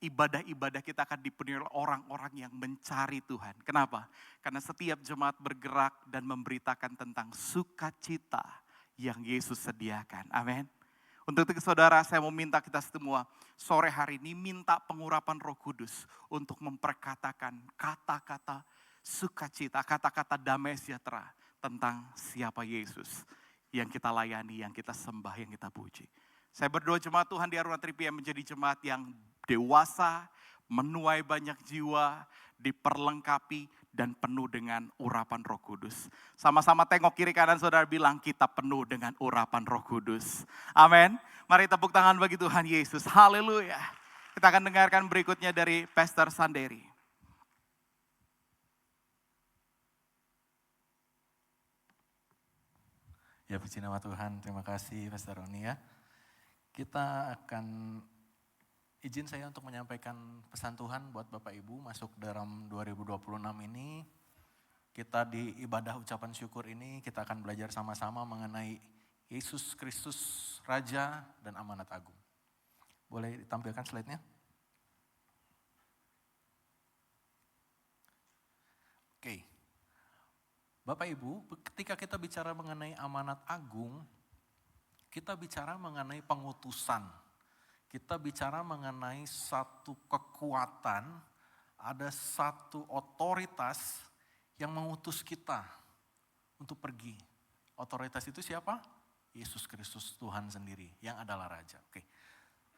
Ibadah-ibadah kita akan dipenuhi oleh orang-orang yang mencari Tuhan. Kenapa? Karena setiap jemaat bergerak dan memberitakan tentang sukacita yang Yesus sediakan. Amin. Untuk itu saudara, saya mau minta kita semua sore hari ini minta pengurapan Roh Kudus untuk memperkatakan kata-kata sukacita, kata-kata damai sejahtera tentang siapa Yesus yang kita layani, yang kita sembah, yang kita puji. Saya berdoa jemaat Tuhan di Aruna 3PM menjadi jemaat yang dewasa, menuai banyak jiwa, diperlengkapi dan penuh dengan urapan Roh Kudus. Sama-sama tengok kiri kanan saudara, bilang kita penuh dengan urapan Roh Kudus. Amin. Mari tepuk tangan bagi Tuhan Yesus. Haleluya. Kita akan dengarkan berikutnya dari Pastor Sanderi. Ya puji nama Tuhan, terima kasih Pastor Roni ya. Kita akan izin saya untuk menyampaikan pesan Tuhan buat Bapak Ibu masuk dalam 2026 ini. Kita di ibadah ucapan syukur ini kita akan belajar sama-sama mengenai Yesus Kristus Raja dan Amanat Agung. Boleh ditampilkan slide-nya? Oke. Bapak Ibu, ketika kita bicara mengenai amanat agung, kita bicara mengenai pengutusan. Kita bicara mengenai satu kekuatan, ada satu otoritas yang mengutus kita untuk pergi. Otoritas itu siapa? Yesus Kristus Tuhan sendiri yang adalah Raja. Oke.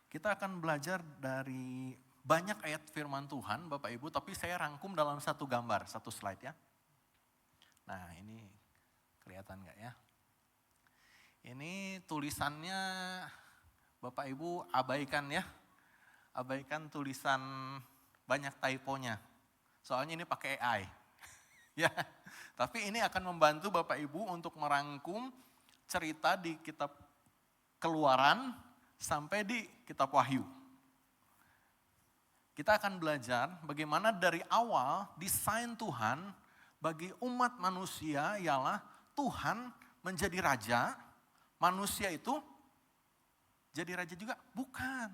Kita akan belajar dari banyak ayat firman Tuhan Bapak Ibu, tapi saya rangkum dalam satu gambar, satu slide ya. Nah ini kelihatan gak ya? Ini tulisannya Bapak Ibu abaikan ya. Abaikan tulisan banyak typonya. Soalnya ini pakai AI. Ya, tapi ini akan membantu Bapak Ibu untuk merangkum cerita di kitab Keluaran sampai di kitab Wahyu. Kita akan belajar bagaimana dari awal desain Tuhan bagi umat manusia ialah Tuhan menjadi raja, manusia itu jadi raja juga? Bukan.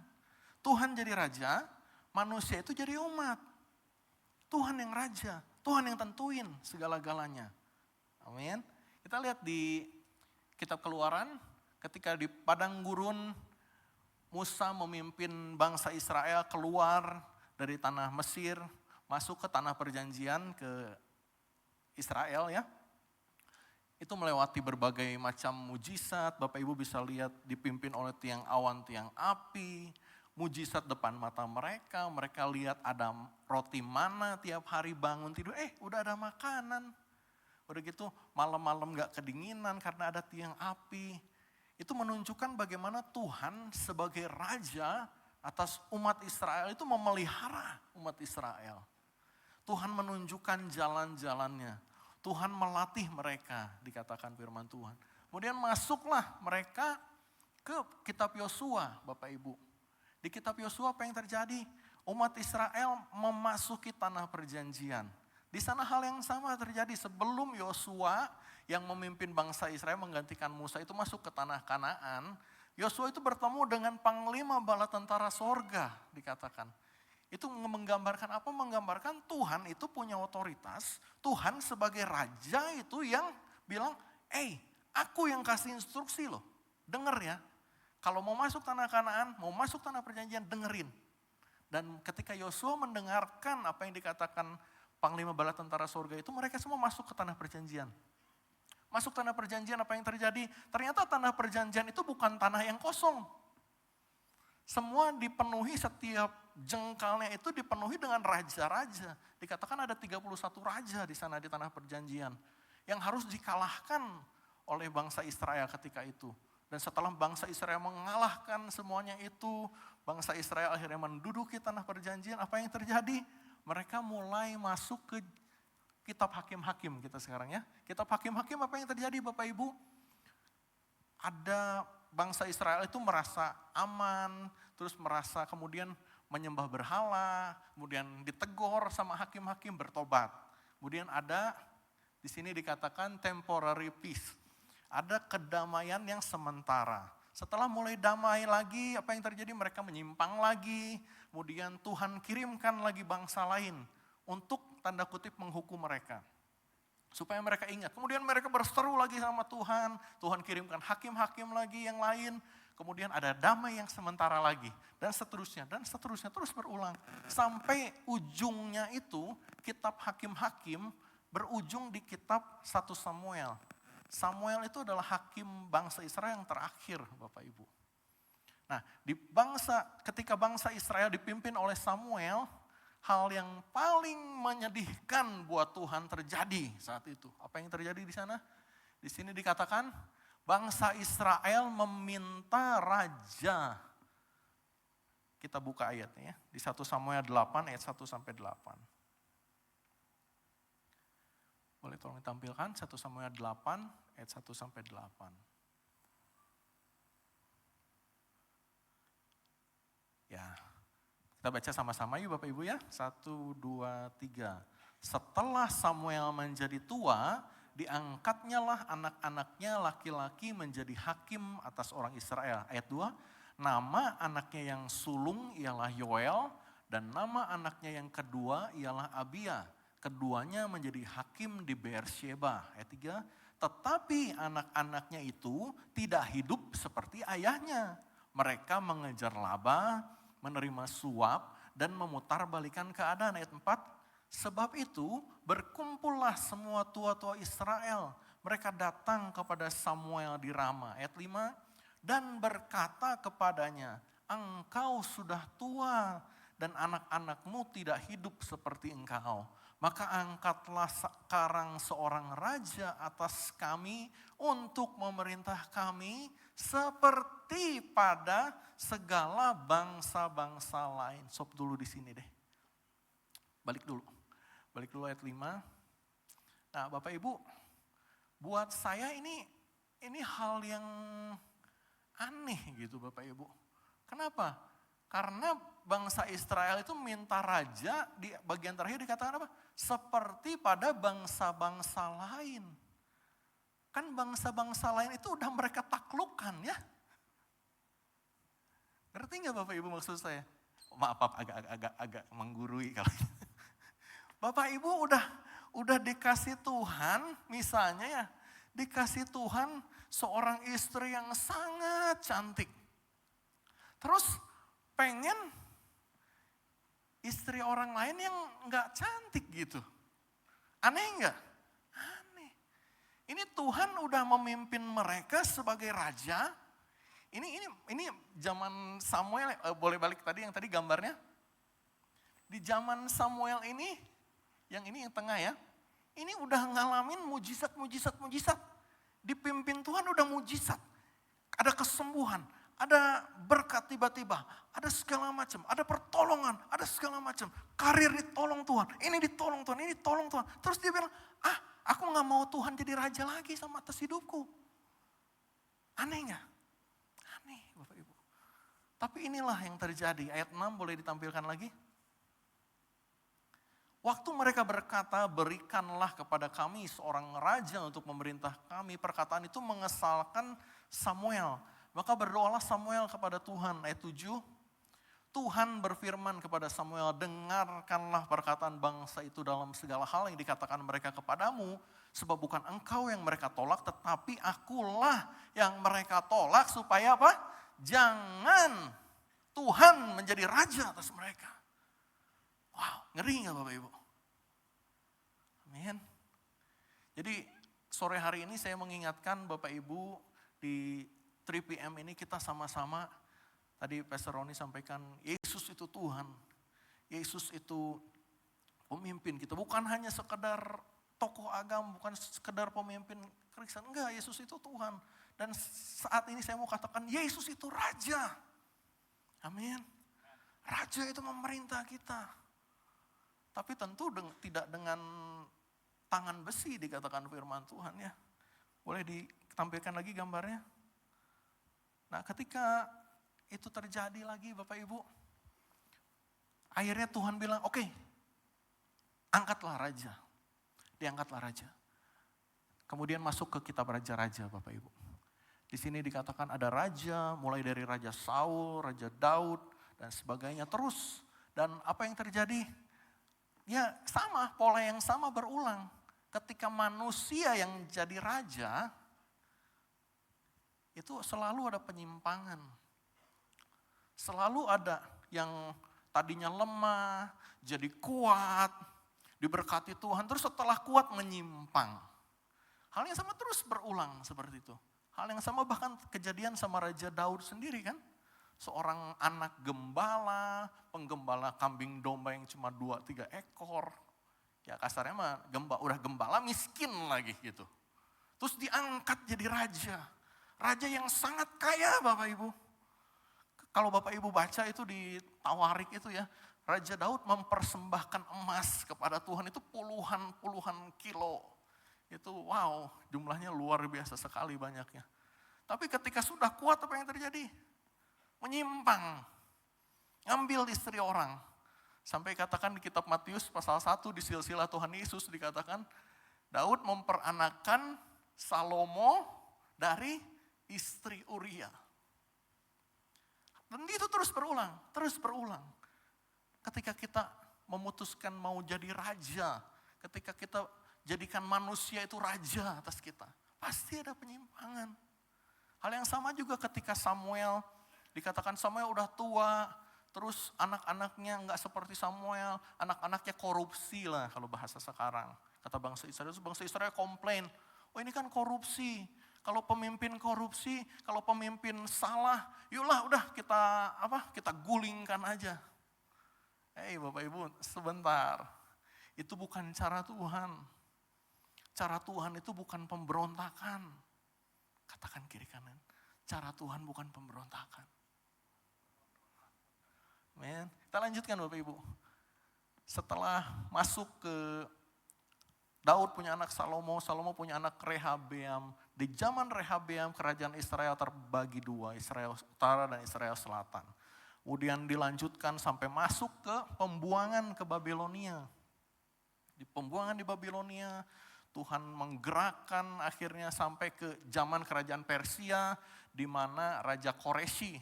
Tuhan jadi raja, manusia itu jadi umat. Tuhan yang raja, Tuhan yang tentuin segala-galanya. Amin. Kita lihat di kitab Keluaran ketika di padang gurun Musa memimpin bangsa Israel keluar dari tanah Mesir, masuk ke tanah perjanjian ke Israel ya. Itu melewati berbagai macam mujizat, Bapak Ibu bisa lihat dipimpin oleh tiang awan, tiang api, mujizat depan mata mereka, mereka lihat ada roti mana tiap hari bangun tidur, udah ada makanan. Udah gitu malam-malam gak kedinginan karena ada tiang api. Itu menunjukkan bagaimana Tuhan sebagai raja atas umat Israel itu memelihara umat Israel. Tuhan menunjukkan jalan-jalannya. Tuhan melatih mereka, dikatakan firman Tuhan. Kemudian masuklah mereka ke kitab Yosua, Bapak Ibu. Di kitab Yosua apa yang terjadi? Umat Israel memasuki tanah perjanjian. Di sana hal yang sama terjadi sebelum Yosua yang memimpin bangsa Israel menggantikan Musa itu masuk ke tanah Kanaan. Yosua itu bertemu dengan panglima bala tentara sorga dikatakan. Itu menggambarkan apa? Menggambarkan Tuhan itu punya otoritas. Tuhan sebagai raja itu yang bilang, aku yang kasih instruksi loh. Dengar ya. Kalau mau masuk tanah Kanaan, mau masuk tanah perjanjian, dengerin. Dan ketika Yosua mendengarkan apa yang dikatakan panglima bala tentara surga itu, mereka semua masuk ke tanah perjanjian. Masuk tanah perjanjian, apa yang terjadi? Ternyata tanah perjanjian itu bukan tanah yang kosong. Semua dipenuhi, setiap jengkalnya itu dipenuhi dengan raja-raja. Dikatakan ada 31 raja di sana di tanah perjanjian. Yang harus dikalahkan oleh bangsa Israel ketika itu. Dan setelah bangsa Israel mengalahkan semuanya itu, bangsa Israel akhirnya menduduki tanah perjanjian, apa yang terjadi? Mereka mulai masuk ke kitab Hakim-Hakim kita sekarang ya. Kitab Hakim-Hakim apa yang terjadi Bapak Ibu? Ada bangsa Israel itu merasa aman, terus merasa kemudian menyembah berhala, kemudian ditegur sama hakim-hakim bertobat. Kemudian ada di sini dikatakan temporary peace. Ada kedamaian yang sementara. Setelah mulai damai lagi, apa yang terjadi? Mereka menyimpang lagi. Kemudian Tuhan kirimkan lagi bangsa lain untuk tanda kutip menghukum mereka. Supaya mereka ingat. Kemudian mereka berseru lagi sama Tuhan. Tuhan kirimkan hakim-hakim lagi yang lain. Kemudian ada damai yang sementara lagi. Dan seterusnya, terus berulang. Sampai ujungnya itu kitab Hakim-Hakim berujung di kitab 1 Samuel. Samuel itu adalah hakim bangsa Israel yang terakhir Bapak Ibu. Nah ketika bangsa Israel dipimpin oleh Samuel, hal yang paling menyedihkan buat Tuhan terjadi saat itu. Apa yang terjadi di sana? Di sini dikatakan bangsa Israel meminta raja. Kita buka ayatnya ya, di 1 Samuel 8 ayat 1 sampai 8. Boleh tolong ditampilkan 1 Samuel 8 ayat 1 sampai 8. Ya, kita baca sama-sama yuk Bapak Ibu ya. 1, 2, 3. Setelah Samuel menjadi tua, diangkatnya lah anak-anaknya laki-laki menjadi hakim atas orang Israel. Ayat 2, nama anaknya yang sulung ialah Yoel dan nama anaknya yang kedua ialah Abia. Keduanya menjadi hakim di Beersheba. Ayat 3, tetapi anak-anaknya itu tidak hidup seperti ayahnya. Mereka mengejar laba, menerima suap, dan memutarbalikan keadaan. Ayat 4, sebab itu berkumpullah semua tua-tua Israel, mereka datang kepada Samuel di Rama. Ayat 5, dan berkata kepadanya, engkau sudah tua dan anak-anakmu tidak hidup seperti engkau. Maka angkatlah sekarang seorang raja atas kami untuk memerintah kami seperti pada segala bangsa-bangsa lain. Stop dulu di sini deh. Balik dulu ayat 5. Nah Bapak Ibu, buat saya ini hal yang aneh gitu Bapak Ibu. Kenapa? Karena bangsa Israel itu minta raja, di bagian terakhir dikatakan apa? Seperti pada bangsa-bangsa lain. Kan bangsa-bangsa lain itu udah mereka taklukkan ya. Ngerti nggak Bapak Ibu maksud saya? Maaf agak menggurui kalau Bapak Ibu udah dikasih Tuhan, misalnya ya, dikasih Tuhan seorang istri yang sangat cantik. Terus pengen istri orang lain yang nggak cantik gitu. Aneh nggak? Aneh. Ini Tuhan udah memimpin mereka sebagai raja. Ini zaman Samuel, boleh balik tadi yang tadi gambarnya. Di zaman Samuel ini, yang tengah ya, ini udah ngalamin mujizat. Dipimpin Tuhan udah mujizat. Ada kesembuhan, ada berkat tiba-tiba, ada segala macam, ada pertolongan, ada segala macam. Karir ditolong Tuhan, ini ditolong Tuhan, ini ditolong Tuhan. Terus dia bilang, aku gak mau Tuhan jadi raja lagi sama atas hidupku. Aneh gak? Aneh Bapak Ibu. Tapi inilah yang terjadi, ayat 6 boleh ditampilkan lagi. Waktu mereka berkata, berikanlah kepada kami seorang raja untuk memerintah kami. Perkataan itu mengesalkan Samuel. Maka berdoalah Samuel kepada Tuhan. Ayat 7, Tuhan berfirman kepada Samuel, dengarkanlah perkataan bangsa itu dalam segala hal yang dikatakan mereka kepadamu. Sebab bukan engkau yang mereka tolak, tetapi akulah yang mereka tolak. Supaya apa? Jangan Tuhan menjadi raja atas mereka. Wow, ngeri gak Bapak Ibu? Amin. Jadi sore hari ini saya mengingatkan Bapak Ibu di 3PM ini kita sama-sama, tadi Pastor Roni sampaikan, Yesus itu Tuhan. Yesus itu pemimpin kita. Bukan hanya sekedar tokoh agama, bukan sekedar pemimpin Kristen. Enggak, Yesus itu Tuhan. Dan saat ini saya mau katakan, Yesus itu Raja. Amin. Raja itu memerintah kita. Tapi tentu tidak dengan tangan besi dikatakan firman Tuhan ya. Boleh ditampilkan lagi gambarnya? Nah ketika itu terjadi lagi Bapak Ibu, akhirnya Tuhan bilang oke, angkatlah raja. Diangkatlah raja. Kemudian masuk ke kitab raja-raja Bapak Ibu. Di sini dikatakan ada raja, mulai dari Raja Saul, Raja Daud, dan sebagainya terus. Dan apa yang terjadi? Ya sama, pola yang sama berulang. Ketika manusia yang jadi raja, itu selalu ada penyimpangan. Selalu ada yang tadinya lemah, jadi kuat, diberkati Tuhan, terus setelah kuat menyimpang. Hal yang sama terus berulang seperti itu. Hal yang sama bahkan kejadian sama Raja Daud sendiri kan. Seorang anak gembala, penggembala kambing domba yang cuma 2-3 ekor. Ya kasarnya mah udah gembala miskin lagi gitu. Terus diangkat jadi raja. Raja yang sangat kaya Bapak Ibu. Kalau Bapak Ibu baca itu di Tawarik itu ya. Raja Daud mempersembahkan emas kepada Tuhan itu puluhan kilo. Itu wow, jumlahnya luar biasa sekali banyaknya. Tapi ketika sudah kuat apa yang terjadi? Menyimpang, ngambil istri orang. Sampai katakan di kitab Matius pasal 1 di silsilah Tuhan Yesus dikatakan Daud memperanakan Salomo dari istri Uria. Dan itu terus berulang. Ketika kita memutuskan mau jadi raja, ketika kita jadikan manusia itu raja atas kita, pasti ada penyimpangan. Hal yang sama juga ketika Samuel, dikatakan Samuel udah tua, terus anak-anaknya nggak seperti Samuel, anak-anaknya korupsi lah kalau bahasa sekarang. Kata bangsa Israel komplain, Oh ini kan korupsi. Kalau pemimpin korupsi, kalau pemimpin salah, yuklah udah kita gulingkan aja. Bapak Ibu, sebentar. Itu bukan cara Tuhan. Cara Tuhan itu bukan pemberontakan. Katakan kiri kanan. Cara Tuhan bukan pemberontakan. Amen. Kita lanjutkan Bapak Ibu. Setelah masuk ke Daud punya anak Salomo, Salomo punya anak Rehabeam. Di zaman Rehabeam kerajaan Israel terbagi dua, Israel Utara dan Israel Selatan. Kemudian dilanjutkan sampai masuk ke pembuangan ke Babilonia. Di pembuangan di Babilonia, Tuhan menggerakkan akhirnya sampai ke zaman kerajaan Persia, di mana Raja Koreshi,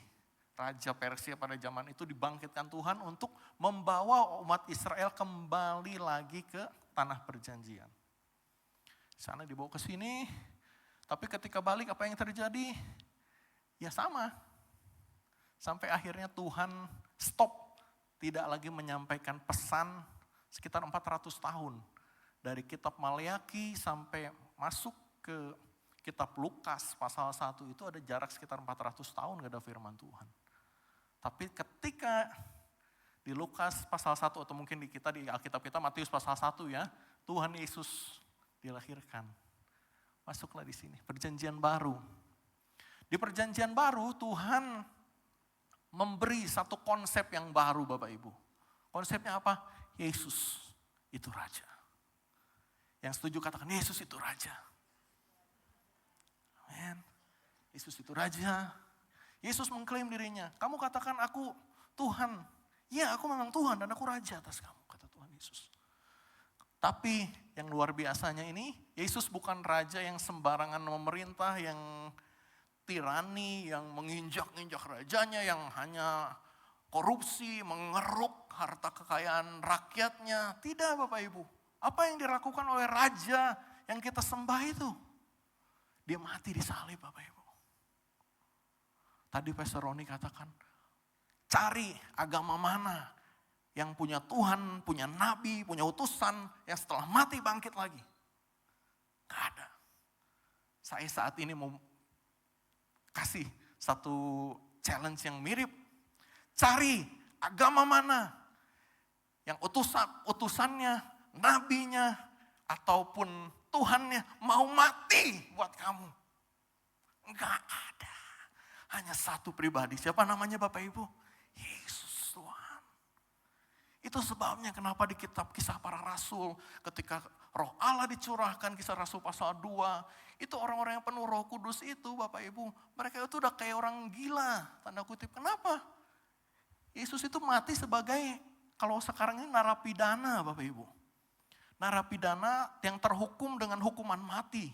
Raja Persia pada zaman itu dibangkitkan Tuhan untuk membawa umat Israel kembali lagi ke tanah perjanjian. Sana dibawa ke sini, tapi ketika balik apa yang terjadi? Ya sama. Sampai akhirnya Tuhan stop, tidak lagi menyampaikan pesan sekitar 400 tahun. Dari kitab Maleaki sampai masuk ke kitab Lukas pasal 1 itu ada jarak sekitar 400 tahun gak ada firman Tuhan. Tapi ketika di Lukas pasal 1 atau mungkin di Alkitab kita Matius pasal 1 ya, Tuhan Yesus dilahirkan. Masuklah di sini, perjanjian baru. Di perjanjian baru Tuhan memberi satu konsep yang baru Bapak Ibu. Konsepnya apa? Yesus itu Raja. Yang setuju katakan Yesus itu Raja. Amen. Yesus itu Raja. Yesus mengklaim dirinya. Kamu katakan aku Tuhan. Ya aku memang Tuhan dan aku Raja atas kamu, kata Tuhan Yesus. Tapi yang luar biasanya ini, Yesus bukan Raja yang sembarangan memerintah, yang tirani, yang menginjak-injak rajanya, yang hanya korupsi, mengeruk harta kekayaan rakyatnya. Tidak Bapak Ibu. Apa yang dilakukan oleh Raja yang kita sembah itu? Dia mati di salib Bapak Ibu. Tadi Pastor Roni katakan, cari agama mana yang punya Tuhan, punya nabi, punya utusan, yang setelah mati bangkit lagi. Gak ada. Saya saat ini mau kasih satu challenge yang mirip. Cari agama mana yang utusannya, nabinya, ataupun Tuhannya mau mati buat kamu. Enggak ada. Hanya satu pribadi. Siapa namanya Bapak Ibu? Yesus Tuhan. Itu sebabnya kenapa di kitab Kisah Para Rasul ketika Roh Allah dicurahkan, Kisah Rasul pasal 2, itu orang-orang yang penuh Roh Kudus itu Bapak Ibu, mereka itu udah kayak orang gila, tanda kutip. Kenapa? Yesus itu mati sebagai, kalau sekarang ini narapidana Bapak Ibu. Narapidana yang terhukum dengan hukuman mati.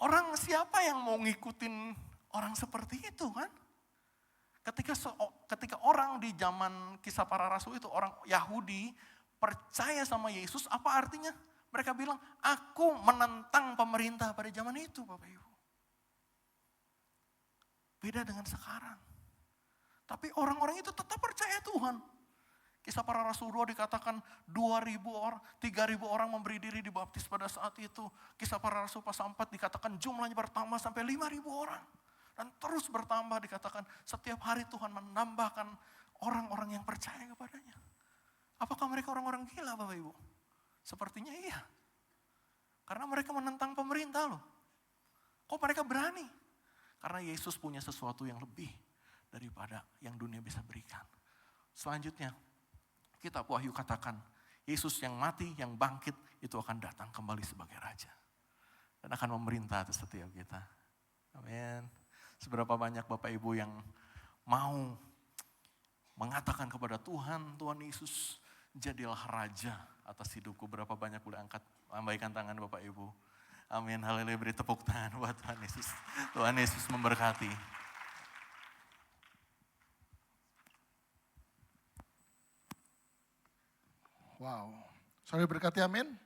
Orang siapa yang mau ngikutin orang seperti itu kan? Ketika orang di zaman Kisah Para Rasul itu, orang Yahudi percaya sama Yesus, apa artinya? Mereka bilang, aku menentang pemerintah pada zaman itu Bapak Ibu. Beda dengan sekarang. Tapi orang-orang itu tetap percaya Tuhan. Kisah Para Rasul 2 dikatakan 2.000 orang, 3.000 orang memberi diri dibaptis pada saat itu. Kisah Para Rasul pasal 4 dikatakan jumlahnya bertambah sampai 5.000 orang. Dan terus bertambah dikatakan setiap hari Tuhan menambahkan orang-orang yang percaya kepadanya. Apakah mereka orang-orang gila Bapak Ibu? Sepertinya iya. Karena mereka menentang pemerintah loh. Kok mereka berani? Karena Yesus punya sesuatu yang lebih daripada yang dunia bisa berikan. Selanjutnya, kitab Wahyu katakan, Yesus yang mati, yang bangkit, itu akan datang kembali sebagai Raja. Dan akan memerintah atas setiap kita. Amin. Seberapa banyak Bapak Ibu yang mau mengatakan kepada Tuhan, Tuhan Yesus, jadilah Raja atas hidupku. Berapa banyak boleh lambaikan tangan Bapak Ibu. Amin, haleluya, beri tepuk tangan buat Tuhan Yesus. Tuhan Yesus memberkati. Wow, saudara berkati amin.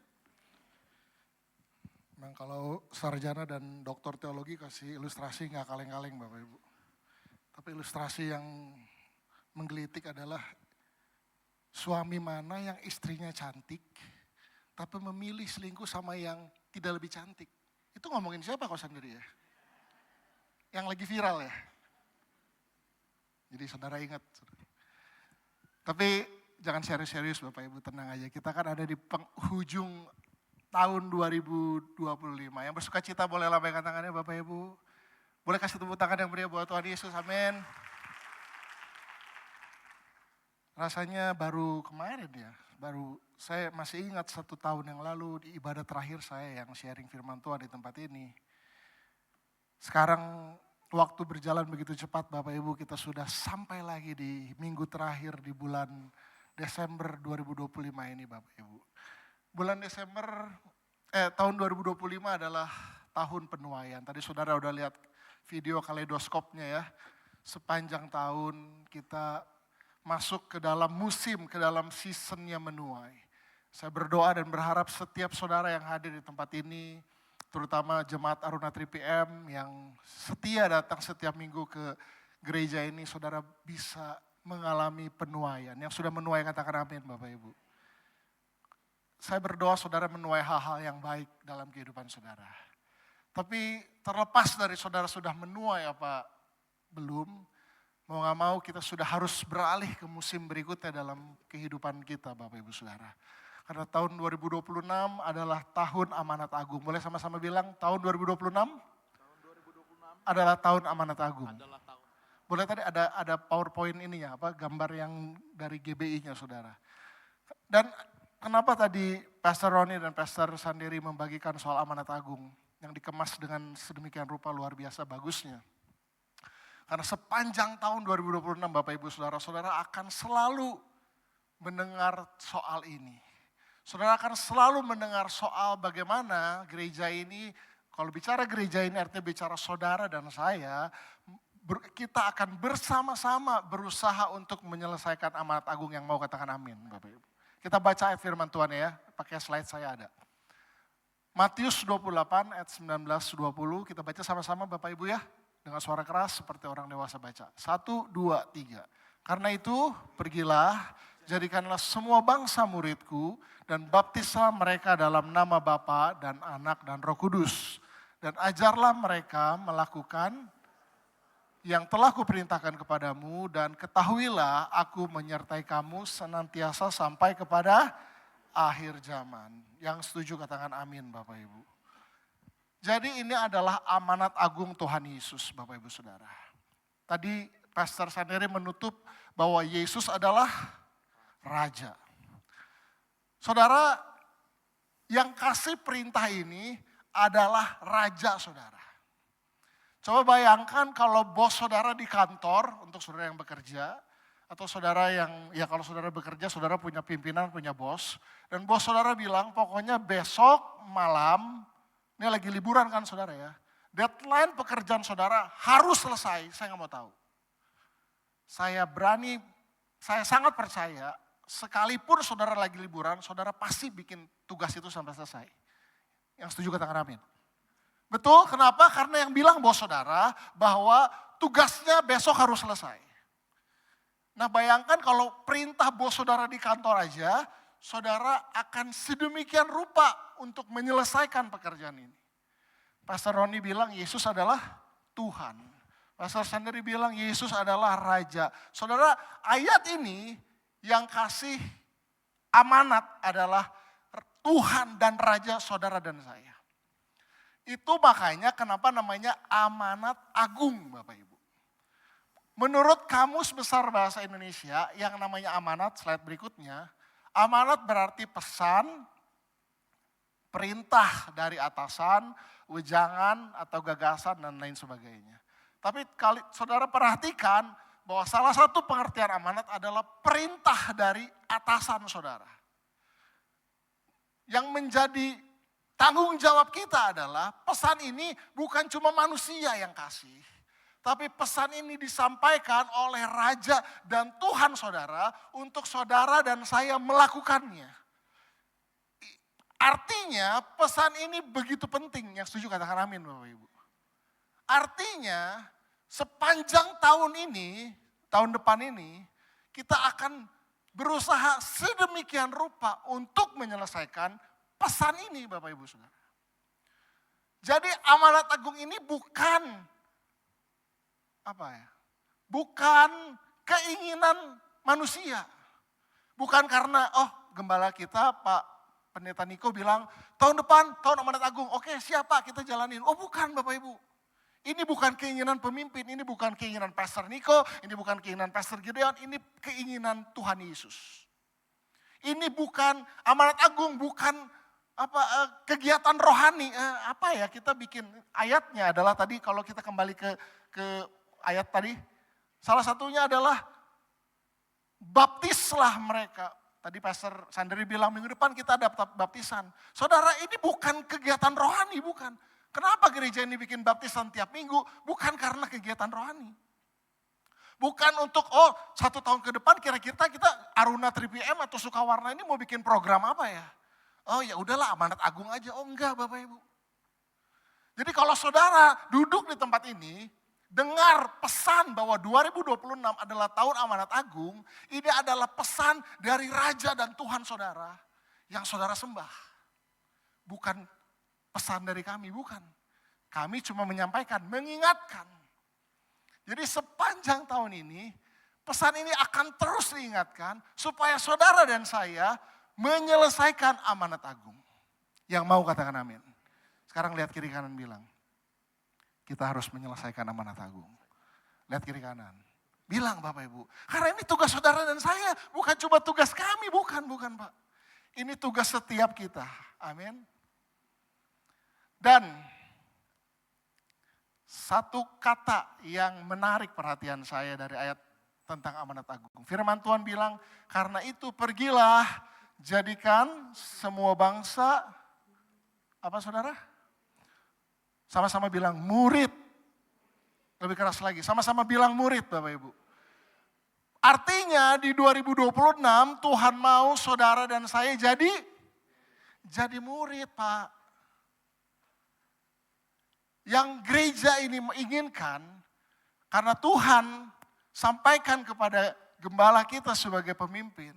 Memang kalau sarjana dan doktor teologi kasih ilustrasi nggak kaleng-kaleng Bapak Ibu. Tapi ilustrasi yang menggelitik adalah suami mana yang istrinya cantik, tapi memilih selingkuh sama yang tidak lebih cantik. Itu ngomongin siapa kau sendiri ya? Yang lagi viral ya? Jadi saudara ingat. Tapi jangan serius-serius Bapak Ibu, tenang aja. Kita kan ada di penghujung tahun 2025. Yang bersuka cita boleh lambaikan tangannya Bapak Ibu. Boleh kasih tepuk tangan yang meriah buat Tuhan Yesus, amin. Rasanya baru kemarin ya, saya masih ingat 1 tahun yang lalu di ibadah terakhir saya yang sharing firman Tuhan di tempat ini. Sekarang waktu berjalan begitu cepat Bapak Ibu, kita sudah sampai lagi di minggu terakhir di bulan Desember 2025 ini Bapak Ibu. Bulan Desember, tahun 2025 adalah tahun penuaian. Tadi saudara udah lihat video kaleidoskopnya ya. Sepanjang tahun kita masuk ke dalam musim, ke dalam seasonnya menuai. Saya berdoa dan berharap setiap saudara yang hadir di tempat ini, terutama jemaat Aruna 3PM yang setia datang setiap minggu ke gereja ini, saudara bisa mengalami penuaian. Yang sudah menuai katakan amin Bapak Ibu. Saya berdoa saudara menuai hal-hal yang baik dalam kehidupan saudara. Tapi terlepas dari saudara sudah menuai apa belum, mau gak mau kita sudah harus beralih ke musim berikutnya dalam kehidupan kita Bapak Ibu Saudara. Karena tahun 2026 adalah tahun amanat agung. Boleh sama-sama bilang tahun 2026? Adalah tahun amanat agung. Boleh tadi ada PowerPoint ininya, gambar yang dari GBI-nya Saudara. Dan kenapa tadi Pastor Roni dan Pastor Sandiri membagikan soal amanat agung yang dikemas dengan sedemikian rupa luar biasa bagusnya. Karena sepanjang tahun 2026 Bapak Ibu Saudara-saudara akan selalu mendengar soal ini. Saudara akan selalu mendengar soal bagaimana gereja ini, kalau bicara gereja ini artinya bicara saudara dan saya, kita akan bersama-sama berusaha untuk menyelesaikan amanat agung yang mau katakan amin Bapak Ibu. Kita baca ayat firman Tuhan ya, pakai slide saya ada. Matius 28 ayat 19-20, kita baca sama-sama Bapak Ibu ya. Dengan suara keras seperti orang dewasa baca. 1, 2, 3. Karena itu pergilah, jadikanlah semua bangsa muridku dan baptislah mereka dalam nama Bapa dan Anak dan Roh Kudus. Dan ajarlah mereka melakukan yang telah kuperintahkan kepadamu dan ketahuilah aku menyertai kamu senantiasa sampai kepada akhir zaman. Yang setuju katakan amin Bapak Ibu. Jadi ini adalah amanat agung Tuhan Yesus Bapak Ibu Saudara. Tadi Pastor Sandiri menutup bahwa Yesus adalah Raja. Saudara, yang kasih perintah ini adalah Raja Saudara. Coba bayangkan kalau bos saudara di kantor, untuk saudara yang bekerja, atau saudara yang, ya kalau saudara bekerja, saudara punya pimpinan, punya bos. Dan bos saudara bilang pokoknya besok malam, ini lagi liburan kan saudara ya. Deadline pekerjaan saudara harus selesai, saya nggak mau tahu. Saya sangat percaya, sekalipun saudara lagi liburan, saudara pasti bikin tugas itu sampai selesai. Yang setuju katakan amin. Betul, kenapa? Karena yang bilang bos saudara bahwa tugasnya besok harus selesai. Nah bayangkan kalau perintah bos saudara di kantor aja, saudara akan sedemikian rupa untuk menyelesaikan pekerjaan ini. Pastor Roni bilang Yesus adalah Tuhan. Pastor Sandri bilang Yesus adalah Raja. Saudara, ayat ini yang kasih amanat adalah Tuhan dan Raja saudara dan saya. Itu makanya kenapa namanya amanat agung Bapak Ibu. Menurut Kamus Besar Bahasa Indonesia yang namanya amanat, slide berikutnya, amanat berarti pesan, perintah dari atasan, wejangan atau gagasan dan lain sebagainya. Tapi kalau saudara perhatikan bahwa salah satu pengertian amanat adalah perintah dari atasan saudara. Yang menjadi tanggung jawab kita adalah pesan ini bukan cuma manusia yang kasih. Tapi pesan ini disampaikan oleh Raja dan Tuhan saudara untuk saudara dan saya melakukannya. Artinya pesan ini begitu penting, yang setuju katakan amin Bapak Ibu. Artinya sepanjang tahun ini, tahun depan ini, kita akan berusaha sedemikian rupa untuk menyelesaikan pesan ini Bapak Ibu Saudara. Jadi amanat agung ini bukan bukan keinginan manusia. Bukan karena gembala kita Pak Pendeta Niko bilang tahun depan tahun amanat agung. Oke, siapa kita jalanin. Bukan Bapak Ibu. Ini bukan keinginan pemimpin, ini bukan keinginan Pastor Niko, ini bukan keinginan Pastor Gideon, ini keinginan Tuhan Yesus. Ini bukan amanat agung, bukan kegiatan rohani. Kita bikin ayatnya adalah tadi kalau kita kembali ke ayat tadi, salah satunya adalah baptislah mereka. Tadi Pastor Sandri bilang minggu depan kita ada baptisan. Saudara, ini bukan kegiatan rohani, bukan. Kenapa gereja ini bikin baptisan tiap minggu? Bukan karena kegiatan rohani. Bukan untuk 1 tahun ke depan kira-kira kita Aruna 3PM atau Sukawarna ini mau bikin program apa ya? Ya udahlah amanat agung aja. Enggak Bapak Ibu. Jadi kalau saudara duduk di tempat ini, dengar pesan bahwa 2026 adalah tahun amanat agung, ini adalah pesan dari Raja dan Tuhan saudara yang saudara sembah. Bukan pesan dari kami, bukan. Kami cuma menyampaikan, mengingatkan. Jadi sepanjang tahun ini, pesan ini akan terus diingatkan supaya saudara dan saya menyelesaikan amanat agung. Yang mau katakan amin. Sekarang lihat kiri kanan bilang, kita harus menyelesaikan amanat agung. Lihat kiri kanan. Bilang Bapak Ibu, karena ini tugas saudara dan saya, bukan cuma tugas kami, bukan Pak. Ini tugas setiap kita, amin. Dan satu kata yang menarik perhatian saya dari ayat tentang amanat agung. Firman Tuhan bilang, karena itu pergilah jadikan semua bangsa, apa saudara? Sama-sama bilang murid. Lebih keras lagi, sama-sama bilang murid Bapak Ibu. Artinya di 2026 Tuhan mau saudara dan saya jadi murid Pak. Yang gereja ini menginginkan, karena Tuhan sampaikan kepada gembala kita sebagai pemimpin,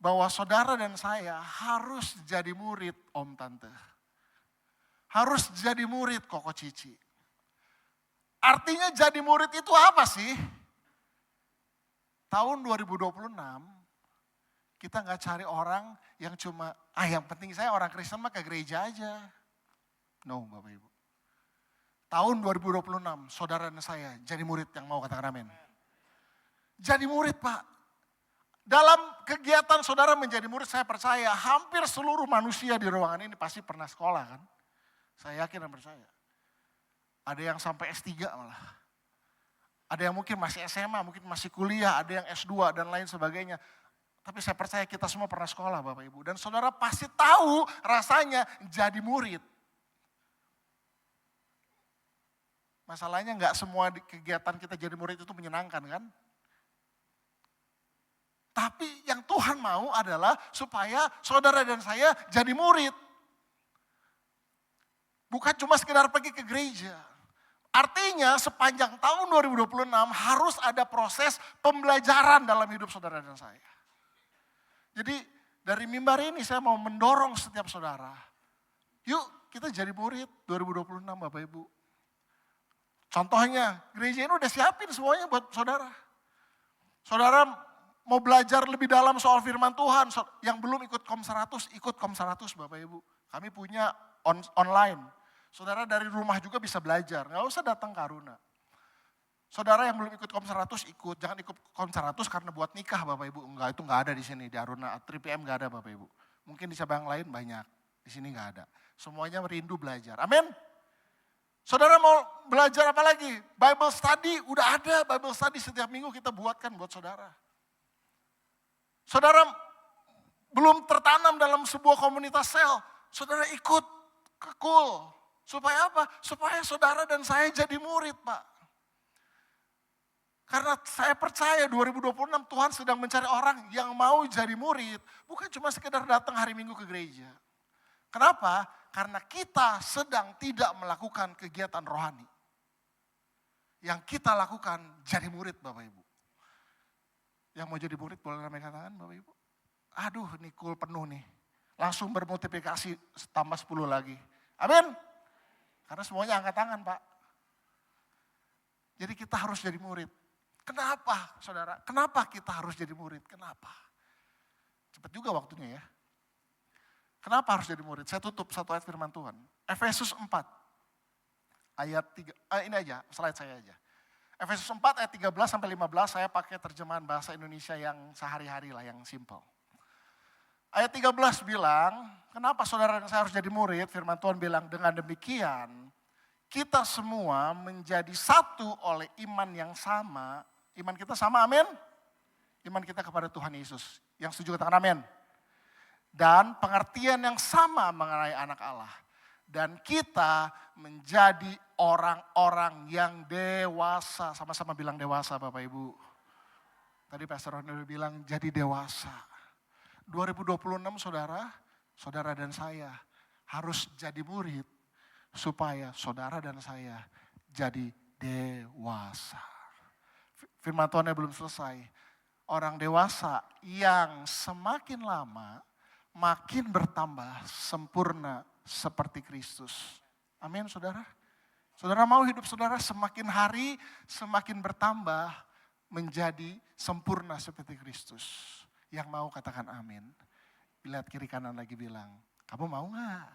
bahwa saudara dan saya harus jadi murid Om Tante. Harus jadi murid Koko Cici. Artinya jadi murid itu apa sih? Tahun 2026, kita gak cari orang yang cuma, yang penting saya orang Kristen mah ke gereja aja. No Bapak Ibu. Tahun 2026, saudara dan saya jadi murid yang mau katakan amin. Jadi murid Pak. Dalam kegiatan saudara menjadi murid, saya percaya hampir seluruh manusia di ruangan ini pasti pernah sekolah kan. Saya yakin dan percaya. Ada yang sampai S3 malah. Ada yang mungkin masih SMA, mungkin masih kuliah, ada yang S2 dan lain sebagainya. Tapi saya percaya kita semua pernah sekolah Bapak Ibu. Dan saudara pasti tahu rasanya jadi murid. Masalahnya nggak semua kegiatan kita jadi murid itu menyenangkan kan? Tapi yang Tuhan mau adalah supaya saudara dan saya jadi murid. Bukan cuma sekedar pergi ke gereja. Artinya sepanjang tahun 2026 harus ada proses pembelajaran dalam hidup saudara dan saya. Jadi dari mimbar ini saya mau mendorong setiap saudara. Yuk kita jadi murid 2026 Bapak Ibu. Contohnya, gereja ini udah siapin semuanya buat saudara. Saudara mau belajar lebih dalam soal firman Tuhan, yang belum ikut Kom 100, ikut Kom 100 Bapak Ibu. Kami punya online. Saudara dari rumah juga bisa belajar, nggak usah datang ke Aruna. Saudara yang belum ikut Kom 100 ikut, jangan ikut Kom 100 karena buat nikah Bapak Ibu. Enggak, itu nggak ada di sini, di Aruna 3PM nggak ada Bapak Ibu. Mungkin di cabang lain banyak, di sini nggak ada. Semuanya rindu belajar, amin. Saudara mau belajar apa lagi? Bible study, udah ada Bible study setiap minggu kita buatkan buat saudara. Saudara belum tertanam dalam sebuah komunitas sel, saudara ikut ke Cool. Supaya apa? Supaya saudara dan saya jadi murid Pak. Karena saya percaya 2026 Tuhan sedang mencari orang yang mau jadi murid. Bukan cuma sekedar datang hari Minggu ke gereja. Kenapa? Karena kita sedang tidak melakukan kegiatan rohani. Yang kita lakukan jadi murid Bapak Ibu. Yang mau jadi murid boleh lambaikan tangan Bapak Ibu. Aduh ini Cool penuh nih. Langsung bermultiplikasi tambah 10 lagi. Amin. Karena semuanya angkat tangan Pak. Jadi kita harus jadi murid. Kenapa saudara? Kenapa kita harus jadi murid? Kenapa? Cepat juga waktunya ya. Kenapa harus jadi murid? Saya tutup satu ayat firman Tuhan. Efesus 4 ayat 3, ini aja slide saya aja. Efesus 4 ayat 13 sampai 15 saya pakai terjemahan bahasa Indonesia yang sehari-hari lah, yang simple. Ayat 13 bilang, kenapa saudara dan saya harus jadi murid? Firman Tuhan bilang, dengan demikian kita semua menjadi satu oleh iman yang sama. Iman kita sama, amin? Iman kita kepada Tuhan Yesus. Yang setuju katakan amin. Dan pengertian yang sama mengenai anak Allah. Dan kita menjadi orang-orang yang dewasa. Sama-sama bilang dewasa Bapak Ibu. Tadi Pastor Ronald bilang jadi dewasa. 2026 saudara dan saya harus jadi murid. Supaya saudara dan saya jadi dewasa. Firman Tuhannya belum selesai. Orang dewasa yang semakin lama makin bertambah sempurna seperti Kristus. Amin saudara. Saudara mau hidup saudara semakin hari semakin bertambah menjadi sempurna seperti Kristus. Yang mau katakan amin. Lihat kiri kanan lagi bilang, kamu mau gak?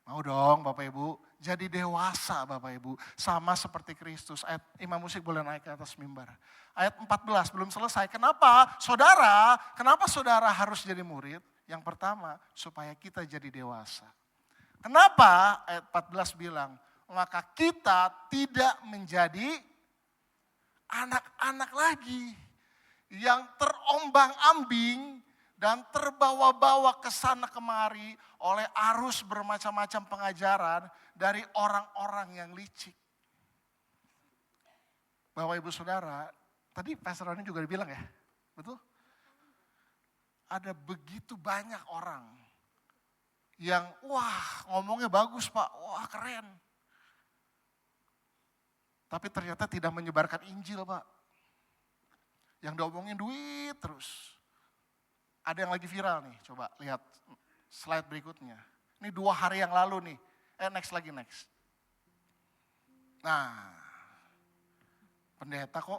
Mau dong Bapak Ibu. Jadi dewasa Bapak Ibu. Sama seperti Kristus. Ayat imam musik boleh naik ke atas mimbar. Ayat 14 belum selesai. Kenapa saudara harus jadi murid? Yang pertama supaya kita jadi dewasa. Kenapa ayat 14 bilang, maka kita tidak menjadi anak-anak lagi yang terombang-ambing dan terbawa-bawa ke sana kemari oleh arus bermacam-macam pengajaran dari orang-orang yang licik. Bapak Ibu Saudara, tadi Pastor Roni juga bilang ya, betul? Ada begitu banyak orang yang wah ngomongnya bagus Pak, wah keren. Tapi ternyata tidak menyebarkan Injil Pak. Yang diomongin duit terus. Ada yang lagi viral nih, coba lihat slide berikutnya. Ini 2 hari yang lalu nih, next. Nah, pendeta kok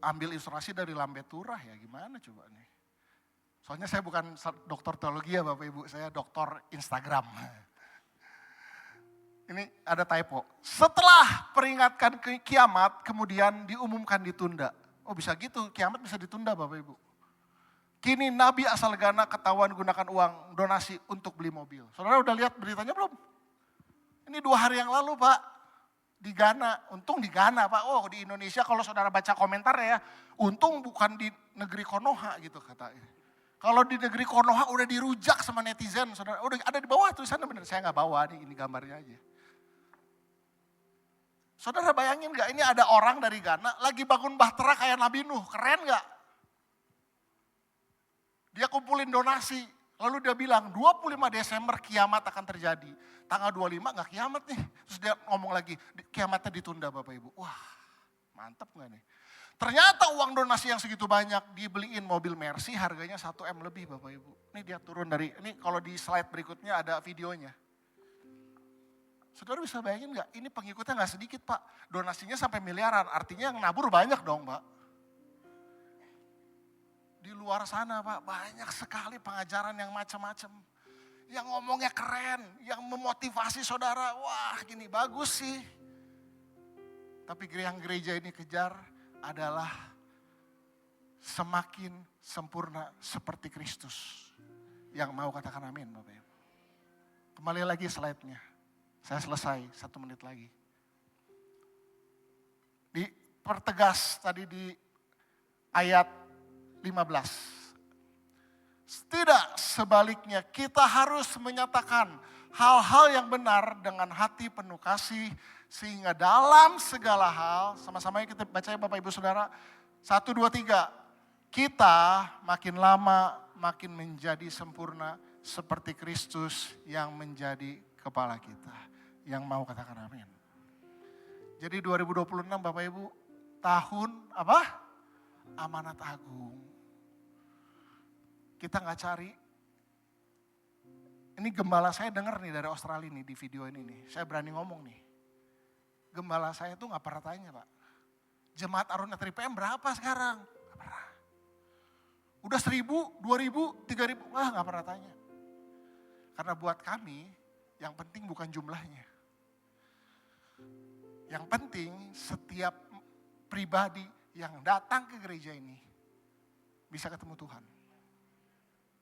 ambil ilustrasi dari Lambe Turah ya, gimana coba nih. Soalnya saya bukan dokter teologi ya Bapak Ibu, saya dokter Instagram. Ini ada typo. Setelah peringatkan kiamat, kemudian diumumkan ditunda. Oh bisa gitu, kiamat bisa ditunda Bapak Ibu. Kini nabi asal Ghana ketahuan gunakan uang donasi untuk beli mobil. Saudara udah lihat beritanya belum? Ini 2 hari yang lalu Pak, di Ghana. Untung di Ghana Pak, oh di Indonesia kalau saudara baca komentar ya, untung bukan di negeri Konoha gitu katanya. Kalau di negeri Konoha udah dirujak sama netizen, saudara. Udah ada di bawah tulisannya bener, saya nggak bawa nih, ini gambarnya aja. Saudara bayangin gak, ini ada orang dari Ghana lagi bangun bahtera kayak Nabi Nuh, keren gak? Dia kumpulin donasi, lalu dia bilang 25 Desember kiamat akan terjadi. Tanggal 25 gak kiamat nih. Terus dia ngomong lagi, kiamatnya ditunda Bapak Ibu. Wah mantep gak nih? Ternyata uang donasi yang segitu banyak dibeliin mobil Mercy harganya 1M lebih Bapak Ibu. Ini dia turun dari, ini kalau di slide berikutnya ada videonya. Saudara bisa bayangin gak? Ini pengikutnya gak sedikit Pak. Donasinya sampai miliaran, artinya yang nabur banyak dong Pak. Di luar sana Pak, banyak sekali pengajaran yang macam-macam. Yang ngomongnya keren, yang memotivasi saudara. Wah gini bagus sih. Tapi yang gereja ini kejar adalah semakin sempurna seperti Kristus. Yang mau katakan amin Bapak Ibu. Kembali lagi slide-nya. Saya selesai 1 menit lagi. Dipertegas tadi di ayat 15. Tidak, sebaliknya kita harus menyatakan hal-hal yang benar dengan hati penuh kasih. Sehingga dalam segala hal, sama-sama kita baca ya Bapak Ibu Saudara. 1, 2, 3. Kita makin lama makin menjadi sempurna seperti Kristus yang menjadi kepala kita. Yang mau katakan amin. Jadi 2026 Bapak Ibu, tahun apa? Amanat agung. Kita gak cari, Ini gembala saya denger nih dari Australia nih di video ini nih. Saya berani ngomong nih. Gembala saya tuh gak pernah tanya Pak. Jemaat Aruna 3PM berapa sekarang? Gak pernah. Udah 1.000, 2.000, 3.000, wah gak pernah tanya. Karena buat kami yang penting bukan jumlahnya. Yang penting setiap pribadi yang datang ke gereja ini bisa ketemu Tuhan.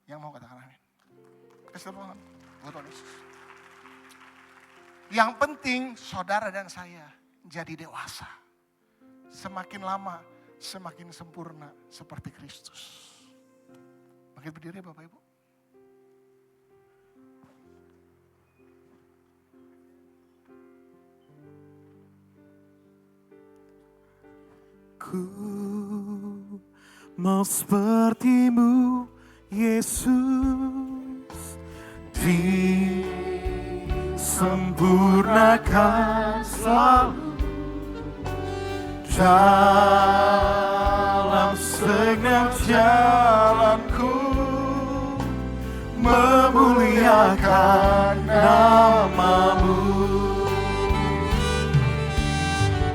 Yang mau katakan amin. Kasih Tuhan, buat Tuhan Yesus. Yang penting saudara dan saya jadi dewasa. Semakin lama, semakin sempurna seperti Kristus. Bangkit berdiri Bapak Ibu. Ku mau seperti-Mu, Yesus, disempurnakan selalu dalam segenap jalanku, memuliakan nama-Mu.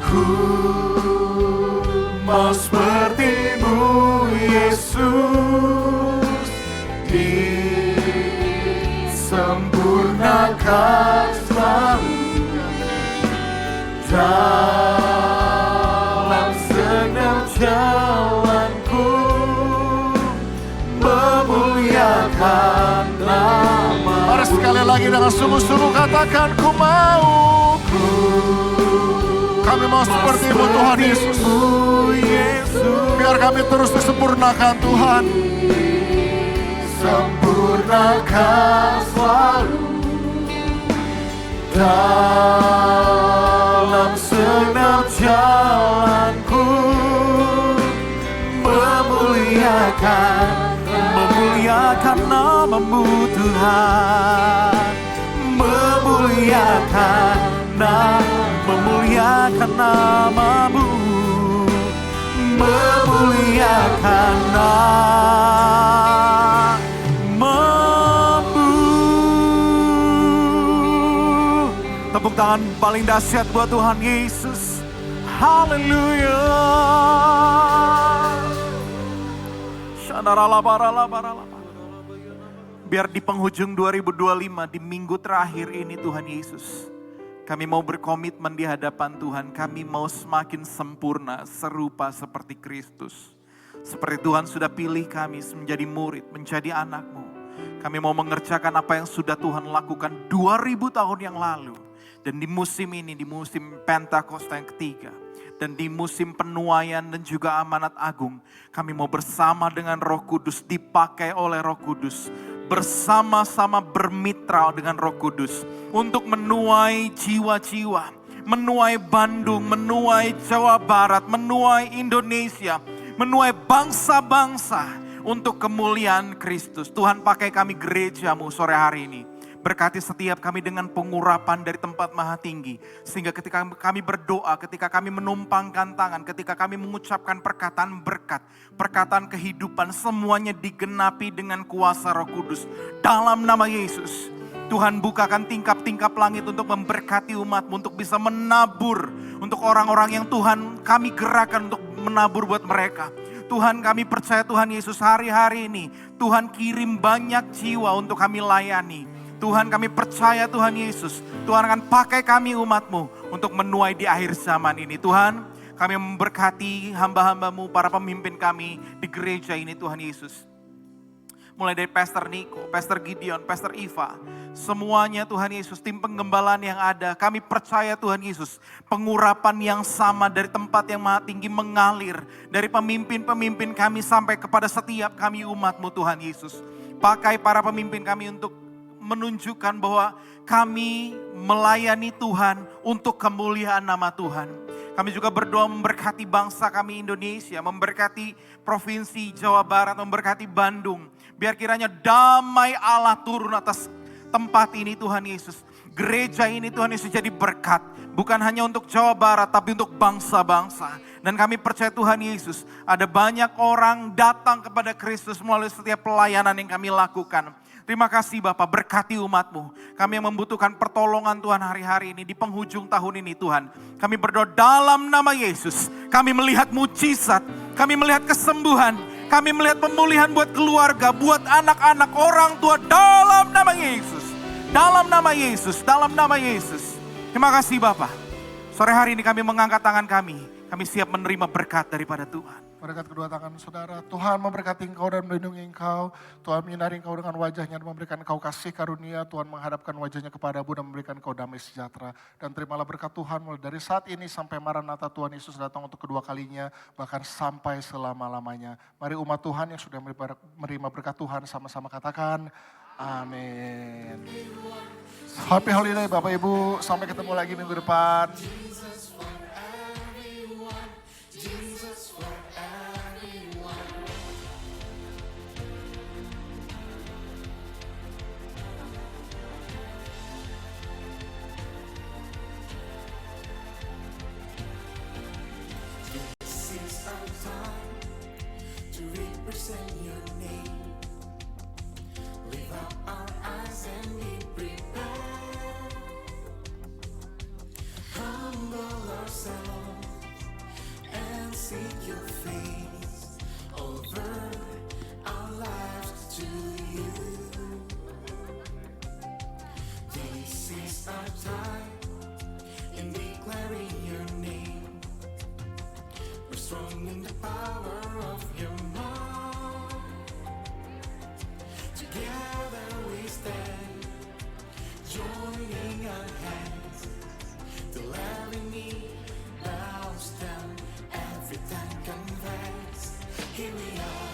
Ku mau seperti-Mu, Yesus, disempurnakan selalu dalam segenap jalanku, memuliakan nama-Mu. Mari sekali lagi dengan sungguh-sungguh katakan, ku mau. Kami mau seperti-Mu Tuhan Yesus. Biar kami terus disempurnakan Tuhan. Sempurnakan selalu dalam segenap jalanku, memuliakan nama-Mu Tuhan, memuliakan nama-Mu, memuliakan nama-Mu. Tepuk tangan paling dahsyat buat Tuhan Yesus. Haleluya. Biar di penghujung 2025, di minggu terakhir ini Tuhan Yesus, kami mau berkomitmen di hadapan Tuhan, kami mau semakin sempurna, serupa seperti Kristus. Seperti Tuhan sudah pilih kami menjadi murid, menjadi anak-Mu. Kami mau mengerjakan apa yang sudah Tuhan lakukan 2000 tahun yang lalu. Dan di musim ini, di musim Pentakosta yang ketiga, dan di musim penuaian dan juga amanat agung, kami mau bersama dengan Roh Kudus, dipakai oleh Roh Kudus, bersama-sama bermitra dengan Roh Kudus untuk menuai jiwa-jiwa, menuai Bandung, menuai Jawa Barat, menuai Indonesia, menuai bangsa-bangsa untuk kemuliaan Kristus. Tuhan, pakai kami gereja-Mu sore hari ini. Berkati setiap kami dengan pengurapan dari tempat maha tinggi. Sehingga ketika kami berdoa, ketika kami menumpangkan tangan, ketika kami mengucapkan perkataan berkat, perkataan kehidupan, semuanya digenapi dengan kuasa Roh Kudus. Dalam nama Yesus, Tuhan bukakan tingkap-tingkap langit untuk memberkati umat-Mu, untuk bisa menabur untuk orang-orang yang Tuhan kami gerakan untuk menabur buat mereka. Tuhan, kami percaya Tuhan Yesus, hari-hari ini Tuhan kirim banyak jiwa untuk kami layani. Tuhan, kami percaya Tuhan Yesus, Tuhan akan pakai kami umat-Mu untuk menuai di akhir zaman ini. Tuhan, kami memberkati hamba-hamba-Mu, para pemimpin kami di gereja ini Tuhan Yesus. Mulai dari Pastor Niko, Pastor Gideon, Pastor Iva, semuanya Tuhan Yesus, tim penggembalaan yang ada, kami percaya Tuhan Yesus, pengurapan yang sama dari tempat yang maha tinggi mengalir, dari pemimpin-pemimpin kami sampai kepada setiap kami umat-Mu Tuhan Yesus. Pakai para pemimpin kami untuk menunjukkan bahwa kami melayani Tuhan untuk kemuliaan nama Tuhan. Kami juga berdoa memberkati bangsa kami Indonesia, memberkati provinsi Jawa Barat, memberkati Bandung. Biar kiranya damai Allah turun atas tempat ini Tuhan Yesus. Gereja ini Tuhan Yesus jadi berkat. Bukan hanya untuk Jawa Barat tapi untuk bangsa-bangsa. Dan kami percaya Tuhan Yesus, ada banyak orang datang kepada Kristus melalui setiap pelayanan yang kami lakukan. Terima kasih Bapak, berkati umat-Mu. Kami yang membutuhkan pertolongan Tuhan hari-hari ini, di penghujung tahun ini Tuhan. Kami berdoa dalam nama Yesus. Kami melihat mujizat, kami melihat kesembuhan, kami melihat pemulihan buat keluarga, buat anak-anak, orang tua, dalam nama Yesus. Dalam nama Yesus, dalam nama Yesus. Terima kasih Bapak. Sore hari ini kami mengangkat tangan kami siap menerima berkat daripada Tuhan. Berkat kedua tangan saudara, Tuhan memberkati engkau dan melindungi engkau. Tuhan menyinari engkau dengan wajahnya dan memberikan engkau kasih karunia. Tuhan menghadapkan wajahnya kepadamu dan memberikan engkau damai sejahtera. Dan terimalah berkat Tuhan mulai dari saat ini sampai Maranatha Tuhan Yesus datang untuk kedua kalinya. Bahkan sampai selama-lamanya. Mari umat Tuhan yang sudah menerima berkat Tuhan sama-sama katakan amin. Happy holiday Bapak Ibu, sampai ketemu lagi minggu depan. Strong in the power of your might. Together we stand, joining our hands, till every knee bows down, every tongue confess. Here we are.